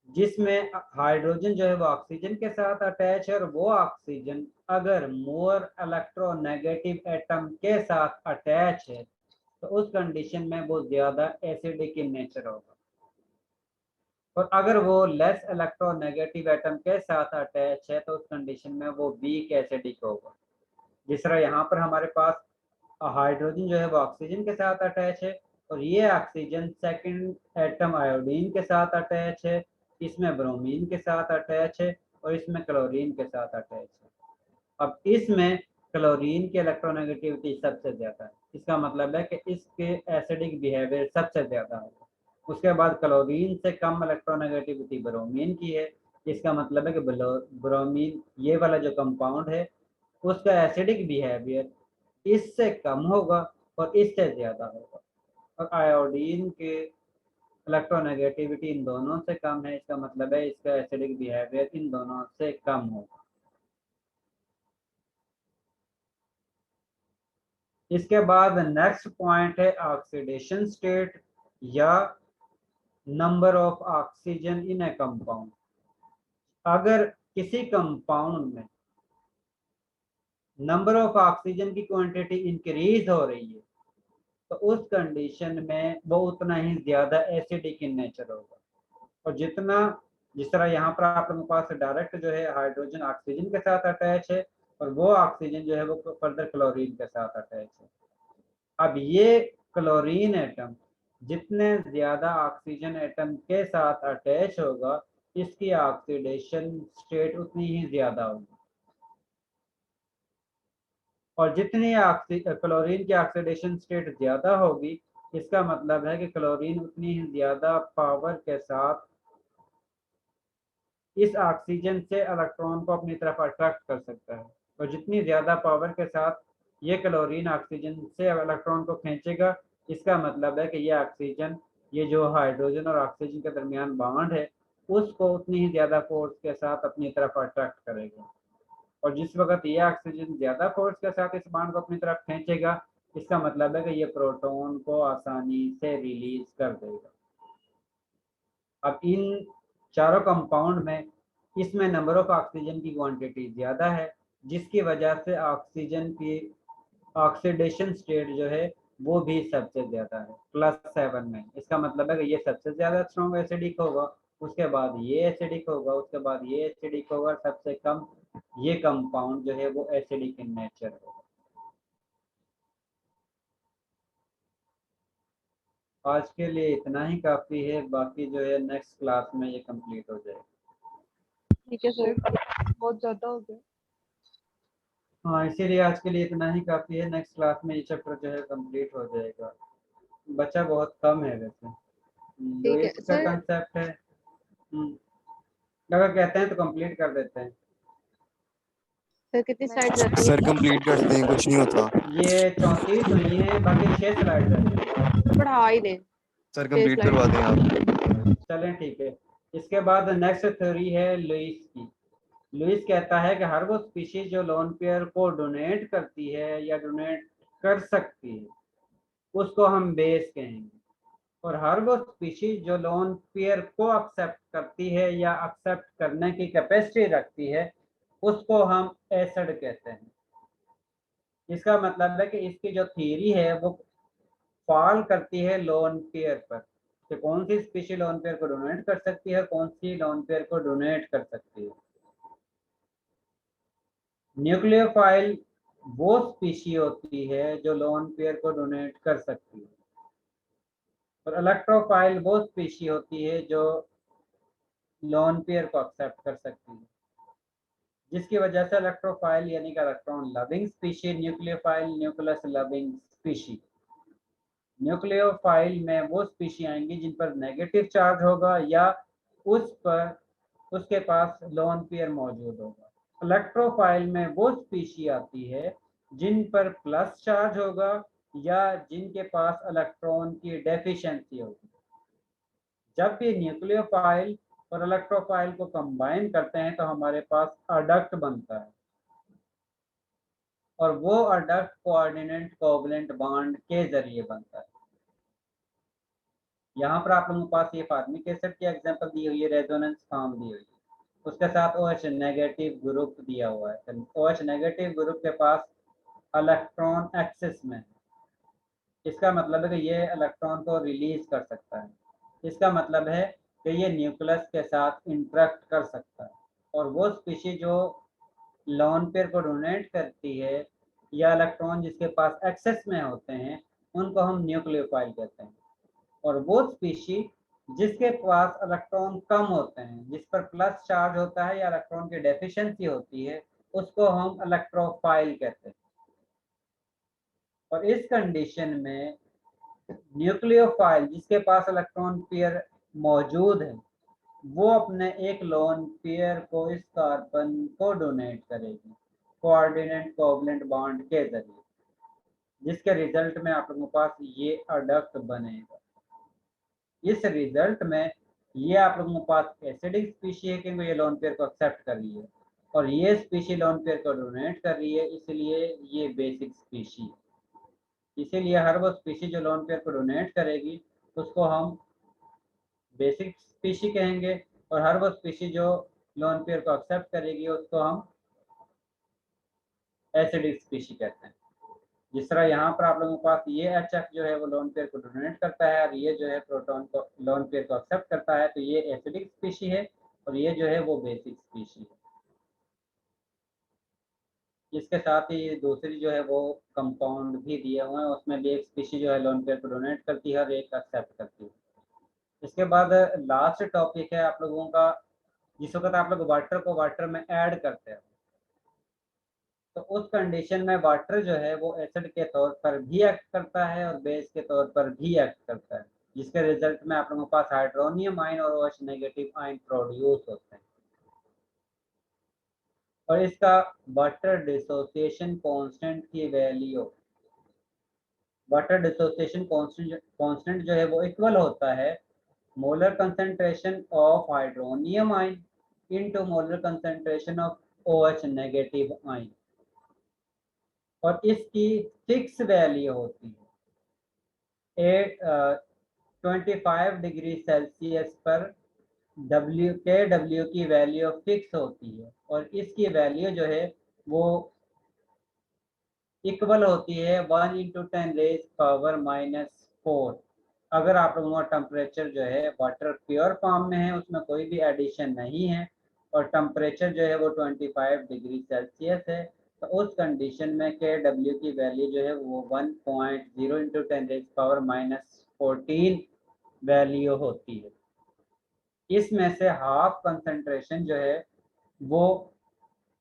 जिसमें हाइड्रोजन जो है वो ऑक्सीजन के साथ अटैच है और वो ऑक्सीजन अगर मोर इलेक्ट्रोनेगेटिव एटम के साथ अटैच है तो उस कंडीशन में वो ज्यादा एसिडिक इन नेचर होगा। और अगर वो लेस इलेक्ट्रोनेगेटिव एटम के साथ अटैच है तो उस कंडीशन में वो वीक एसिडिक होगा। जिस तरह यहाँ पर हमारे पास हाइड्रोजन जो है वो ऑक्सीजन के साथ अटैच है और ये ऑक्सीजन सेकंड एटम आयोडीन के साथ अटैच है, इसमें ब्रोमीन के साथ अटैच है और इसमें क्लोरीन के साथ अटैच है। अब इसमें क्लोरीन की इलेक्ट्रोनेगेटिविटी सबसे ज्यादा है, इसका मतलब है कि इसके एसिडिक बिहेवियर सबसे ज्यादा है। उसके बाद क्लोरीन से कम इलेक्ट्रोनेगेटिविटी ब्रोमीन की है, इसका मतलब है कि ब्रोमीन ये वाला जो कंपाउंड है उसका एसिडिक बिहेवियर इससे कम होगा और इससे ज्यादा होगा। और आयोडीन के इलेक्ट्रोनेगेटिविटी इन दोनों से कम है, इसका मतलब है इसका एसिडिक बिहेवियर इन दोनों से कम होगा। इसके बाद नेक्स्ट पॉइंट है ऑक्सीडेशन स्टेट या number of oxygen in A compound. अगर किसी कंपाउंड में नंबर ऑफ ऑक्सीजन की क्वांटिटी इंक्रीज हो रही है तो उस कंडीशन में वो उतना ही ज्यादा एसिडिक इन नेचर होगा। और जितना जिस तरह यहाँ पर आप लोगों के पास डायरेक्ट जो है हाइड्रोजन ऑक्सीजन के साथ अटैच है और वो ऑक्सीजन जो है वो फर्दर क्लोरीन के साथ अटैच है। अब ये क्लोरीन एटम जितने ज्यादा ऑक्सीजन एटम के साथ अटैच होगा इसकी ऑक्सीडेशन स्टेट उतनी ही ज्यादा होगी। और जितनी क्लोरीन की ऑक्सीडेशन स्टेट ज्यादा होगी इसका मतलब है कि क्लोरीन उतनी ही ज्यादा पावर के साथ इस ऑक्सीजन से इलेक्ट्रॉन को अपनी तरफ अट्रैक्ट कर सकता है। और जितनी ज्यादा पावर के साथ ये क्लोरीन ऑक्सीजन से इलेक्ट्रॉन को खींचेगा इसका मतलब है कि ये ऑक्सीजन ये जो हाइड्रोजन और ऑक्सीजन के दरमियान बॉन्ड है उसको उतनी ही ज्यादा फोर्स के साथ अपनी तरफ अट्रैक्ट करेगा। और जिस वक्त ये ऑक्सीजन ज्यादा फोर्स के साथ इस बॉन्ड को अपनी तरफ खींचेगा इसका मतलब है कि ये प्रोटॉन को आसानी से रिलीज कर देगा। अब इन चारों कंपाउंड में इसमें नंबर ऑफ ऑक्सीजन की क्वांटिटी ज्यादा है जिसकी वजह से ऑक्सीजन की ऑक्सीडेशन स्टेट जो है वो भी सबसे ज्यादा है +7 में। इसका मतलब है कि ये सबसे ज्यादा स्ट्रॉन्ग एसिडिक होगा, उसके बाद ये एसिडिक होगा, उसके बाद ये एसिडिक होगा, सबसे कम ये कंपाउंड जो है वो एसिडिक इन नेचर होगा। आज के लिए इतना ही काफी है, बाकी जो है नेक्स्ट क्लास में ये कंप्लीट हो जाएगा। ठीक है सर। बहुत ज्यादा हो गया। हाँ इसीलिए आज के लिए इतना ही काफी है, नेक्स्ट क्लास में ये चैप्टर जो है कंप्लीट हो जाएगा। बच्चा बहुत कम है वैसे, ठीक है इसका सर। कंसेप्ट है अगर कहते हैं तो कंप्लीट कर देते हैं। सर कितनी स्लाइड रहती है? सर कंप्लीट करते हैं, कुछ नहीं होता। ये 34 हुई है, बाकी 6 स्लाइड रहती पढ़ा ही दें। सर कंप्लीट करवा दें आप। है। चलें ठीक है। इसके बाद नेक्स्ट थ्योरी है लुईस की। लुईस कहता है कि हर वो स्पीशीज जो लोन पेयर को डोनेट करती है या डोनेट कर सकती है उसको हम बेस कहेंगे, और हर वो स्पीशीज जो लोन पेयर को एक्सेप्ट करती है या एक्सेप्ट करने की कैपेसिटी रखती है उसको हम एसिड कहते हैं। इसका मतलब है कि इसकी जो थ्योरी है वो फॉल करती है लोन पेयर पर कि कौन सी स्पीशीज लोन पेयर को डोनेट कर सकती है, कौन सी लोन पेयर को डोनेट कर सकती है। न्यूक्लियोफाइल वो स्पीशी होती है जो लोन पेयर को डोनेट कर सकती है, और इलेक्ट्रोफाइल वो स्पीशी होती है जो लोन पेयर को एक्सेप्ट कर सकती है, जिसकी वजह से इलेक्ट्रोफाइल यानी कि electron loving species, nucleophile nucleus loving species. Nucleophile में वो स्पीशी आएंगी जिन पर नेगेटिव चार्ज होगा या उसके पास लोन पेयर मौजूद होगा। इलेक्ट्रोफाइल में वो स्पीशी आती है जिन पर प्लस चार्ज होगा या जिनके पास इलेक्ट्रॉन की डेफिशिएंसी होगी। जब भी न्यूक्लियोफाइल और इलेक्ट्रोफाइल को कंबाइन करते हैं तो हमारे पास अडक्ट बनता है और वो अडक्ट कोऑर्डिनेट कोवलेंट बॉन्ड के जरिए बनता है। यहाँ पर आप लोगों के पास ये फार्मिक एसिड की एग्जांपल दी हुई है, रेजोनेंस फॉर्म दी हुई है, उसके साथ OH नेगेटिव ग्रुप दिया हुआ है। OH नेगेटिव ग्रुप के पास इलेक्ट्रॉन एक्सिस में, इसका मतलब है कि ये इलेक्ट्रॉन को रिलीज कर सकता है। इसका मतलब है कि ये न्यूक्लियस के साथ इंटरेक्ट कर सकता है और वो स्पीशी जो लोन पेयर को डोनेट करती है या इलेक्ट्रॉन जिसके पास एक्सेस में होते हैं उनको हम न्यूक्लियोफाइल कहते हैं। और वो स्पीशी जिसके पास इलेक्ट्रॉन कम होते हैं, जिस पर प्लस चार्ज होता है या इलेक्ट्रॉन की डेफिशिएंसी होती है, उसको हम इलेक्ट्रोफाइल कहते हैं। और इस कंडीशन में न्यूक्लियोफाइल जिसके पास इलेक्ट्रॉन पेयर मौजूद है वो अपने एक लोन पेयर को इस कार्बन को डोनेट करेगी कोऑर्डिनेट कोवलेंट बॉन्ड के जरिए, जिसके रिजल्ट में आप लोगों के पास ये अडक्ट बनेगा। इस रिजल्ट में ये आप लोगों के पास एसिडिक स्पीशी है क्योंकि ये लोन पेयर को एक्सेप्ट कर रही है और ये स्पीशी लोन पेयर को डोनेट कर रही है, इसलिए ये बेसिक स्पीशी है। इसीलिए हर वो स्पीशी जो लोन पेयर को डोनेट करेगी उसको हम बेसिक स्पीशी कहेंगे और हर वो स्पीशी जो लोन पेयर को एक्सेप्ट करेगी उसको हम एसिडिक स्पीशी कहते हैं। जिस तरह यहाँ पर आप लोगों के पास ये HF जो है वो लोन पेयर को डोनेट करता है और ये जो है प्रोटॉन को लोन पेयर को एक्सेप्ट करता है, तो ये एसिडिक स्पीशी है और ये जो है वो बेसिक स्पीशी है। इसके साथ ही दूसरी जो है वो कंपाउंड भी दिए हुए हैं, उसमें भी एक स्पीशी जो है लोन पेयर को डोनेट करती है और एक एक्सेप्ट करती है। इसके बाद लास्ट टॉपिक है आप लोगों का, जिस वक्त आप लोग वाटर को वाटर में ऐड करते हैं तो उस कंडीशन में वाटर जो है वो एसिड के तौर पर भी एक्ट करता है और बेस के तौर पर भी एक्ट करता है, जिसके रिजल्ट में आप लोगों के पास हाइड्रोनियम आयन और OH नेगेटिव आयन प्रोड्यूस होते हैं। और इसका वाटर डिसोसिएशन कांस्टेंट की वैल्यू, वाटर डिसोसिएशन कांस्टेंट जो है वो इक्वल होता है molar concentration of hydronium ion into molar concentration of OH negative ion और इसकी फिक्स वैल्यू होती है 25 डिग्री सेल्सियस पर KW की वैल्यू फिक्स होती है और इसकी वैल्यू जो है वो इक्वल होती है 1 × 10⁻⁻⁴। अगर आप लोगों का टेम्परेचर जो है वाटर प्योर फॉर्म में है, उसमें कोई भी एडिशन नहीं है और टेम्परेचर जो है वो 25 डिग्री सेल्सियस है, तो उस कंडीशन में KW की वैल्यू जो है वो 1.0 × 10⁻14 वैल्यू होती है। इसमें से हाफ कंसंट्रेशन जो है वो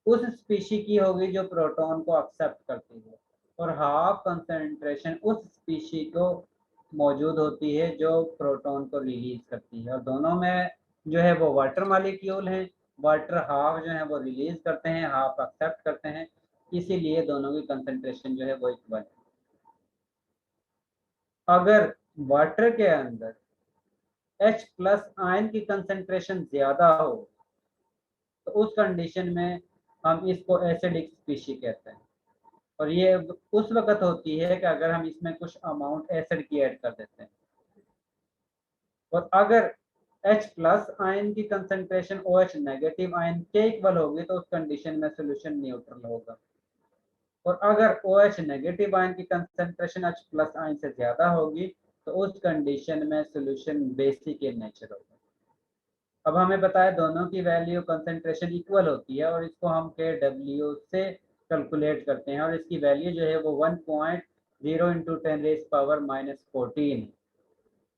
उस स्पीशी की होगी जो प्रोटॉन को एक्सेप्ट करती है और हाफ कंसंट्रेशन उस स्पीशी को मौजूद होती है जो प्रोटॉन को रिलीज करती है। और दोनों में जो है वो वाटर मॉलिक्यूल हैं, वाटर हाफ जो है वो रिलीज करते हैं, हाफ एक्सेप्ट करते हैं, इसीलिए दोनों की कंसंट्रेशन जो है वो इक्वल है। अगर वाटर के अंदर H+ आयन की कंसंट्रेशन ज्यादा हो तो उस कंडीशन में हम इसको एसिडिक स्पीशी कहते हैं और ये उस वक्त होती है कि अगर हम इसमें कुछ अमाउंट एसिड की ऐड कर देते हैं। और अगर H+ आयन की कंसंट्रेशन OH नेगेटिव आयन के इक्वल होगी तो उस कंडीशन में सॉल्यूशन न्यूट्रल होगा और अगर OH नेगेटिव आयन की कंसंट्रेशन H+ आयन से ज्यादा होगी तो उस कंडीशन में सॉल्यूशन बेसिक इन नेचर होगा। अब हमें बताया दोनों की वैल्यू कंसंट्रेशन इक्वल होती है और इसको हम KW से कैलकुलेट करते हैं और इसकी वैल्यू जो है वो 1.0 × 10⁻⁻14 है।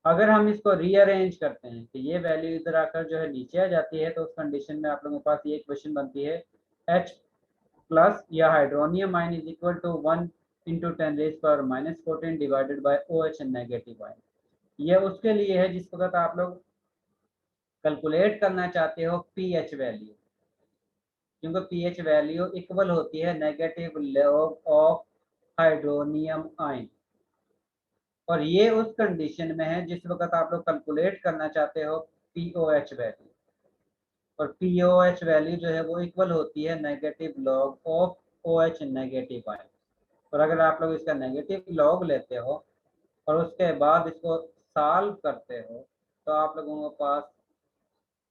अगर हम इसको रीअरेंज करते हैं कि ये वैल्यू इधर आकर जो है नीचे आ जाती है तो उस कंडीशन में आप लोगों के पास ये इक्वेशन बनती है H+ या hydronium ion is equal to 1 into 10⁻⁻14 divided by OH negative ion. ये उसके लिए है जिस वक्त आप लोग कैलकुलेट करना चाहते हो पीएच वैल्यू, क्योंकि पीएच वैल्यू इक्वल होती है negative log of hydronium ion. और ये उस कंडीशन में है जिस वक्त आप लोग कैलकुलेट करना चाहते हो पीओएच वैल्यू, और पीओएच वैल्यू जो है वो इक्वल होती है negative log of OH negative ion. और अगर आप लोग इसका नेगेटिव लॉग लेते हो और उसके बाद इसको सॉल्व करते हो तो आप लोगों के पास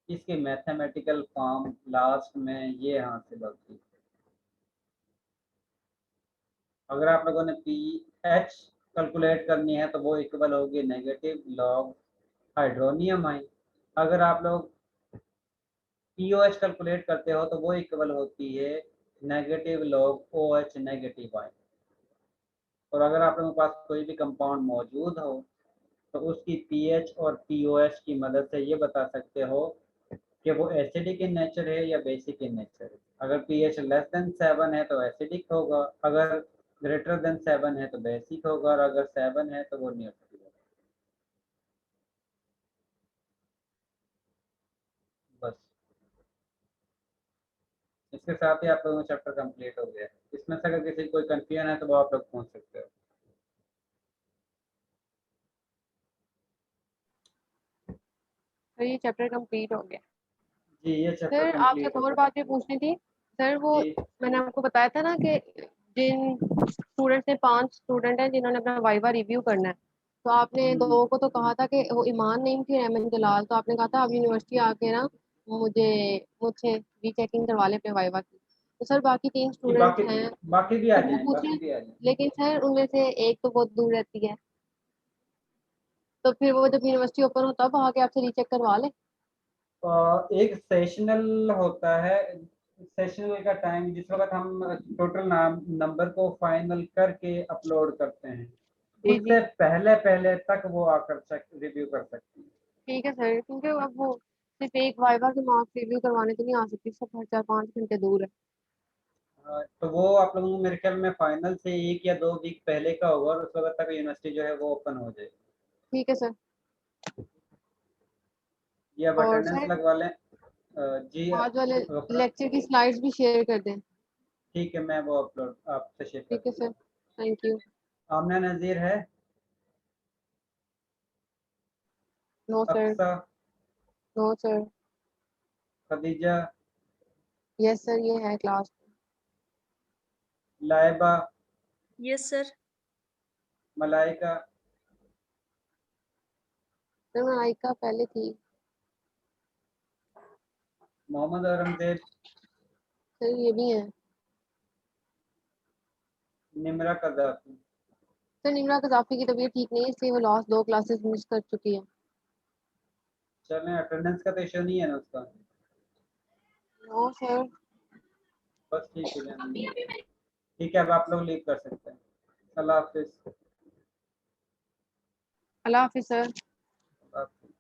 इसकी मैथमेटिकल फॉर्म लास्ट में ये हासिल होती है। अगर आप लोगों ने पीएच कैलकुलेट करनी है तो वो इक्वल होगी नेगेटिव लॉग हाइड्रोनियम आयन। अगर आप लोग पीओएच कैलकुलेट करते हो तो वो इक्वल होती है negative log OH negative ion. और अगर आप लोगों के पास कोई भी कंपाउंड मौजूद हो तो उसकी पीएच और पीओएच की मदद से ये बता सकते हो कि वो एसिडिक इन नेचर है या बेसिक इन नेचर है। अगर पीएच लेस देन 7 है तो एसिडिक होगा, अगर ग्रेटर देन 7 है तो बेसिक होगा, और अगर 7 है तो वो न्यूट्रल होगा। बस इसके साथ ही आप लोगों का चैप्टर कंप्लीट हो गया। इसमें से अगर किसी कोई कंफ्यूजन है तो वो आप लोग पूछ सकते हो। सर ये चैप्टर कंप्लीट हो गया। जी ये चैप्टर सर आपसे कंप्लीट एक हो और गया। बात भी पूछनी थी सर, वो जी मैंने आपको बताया था ना कि जिन स्टूडेंट्स ने 5 स्टूडेंट हैं जिन्होंने अपना वाइवा रिव्यू करना है, तो आपने दो को तो कहा था कि वो ईमान नहीं थे, अहमद जलाल, तो आपने कहा था आप यूनिवर्सिटी आके ना मुझसे रीचेकिंग करवा लें अपने वाइवा की। तो सर बाकी 3 जी स्टूडेंट्स हैं बाकी भी आ सर, वो जाएं, पूछ रहे बाकी हैं, भी आ जाएं। लेकिन सर उनमें से एक तो बहुत दूर रहती है, तो फिर वो जब यूनिवर्सिटी ओपन हो तब आके आपसे रीचेक करवा ले। एक सेशनल होता है, सेशनल का टाइम जिस वक्त हम टोटल नंबर को फाइनल करके अपलोड करते हैं जी उससे जी पहले पहले तक वो आकर रिव्यू कर सकती है। ठीक है सर, क्योंकि अब वो सिर्फ एक वाइवा के मार्क्स रिव्यू करवाने तो नहीं आ सकती, सब 4-5 घंटे दूर है। तो वो आप लोगों को मेरे ख्याल में फाइनल से 1 या 2 वीक पहले का होगा और उस वक्त तक यूनिवर्सिटी जो है वो ओपन हो जाएगी। ठीक है सर। ये अब और अटेंडेंस सर लगवा लें। जी आज वाले गफर, लेक्चर की स्लाइड्स भी शेयर कर दें। ठीक है मैं वो अपलोड आपसे शेयर कर ठीक है दूँगा। Sir, thank you. Amna Nazir है, no sir, Aqsa, no sir, Khadija, yes sir ये है class. Laiba, yes sir. Malaika, sir Malaika पहले थी। मोहम्मद औरंगजेब, सर ये भी है। निमरा कज़ाफ़ी। सर निमरा कज़ाफ़ी की तबीयत ठीक नहीं है, इसलिए वो लास्ट 2 क्लासेस मिस कर चुकी है। चलें अटेंडेंस का तो इशू नहीं है ना उसका। No sir. बस ठीक है जान, ठीक है अब आप लोग लीव कर सकते हैं। अल्लाह हाफिज़। अल्लाह हाफिज़ सर। अल्लाह हाफिज़।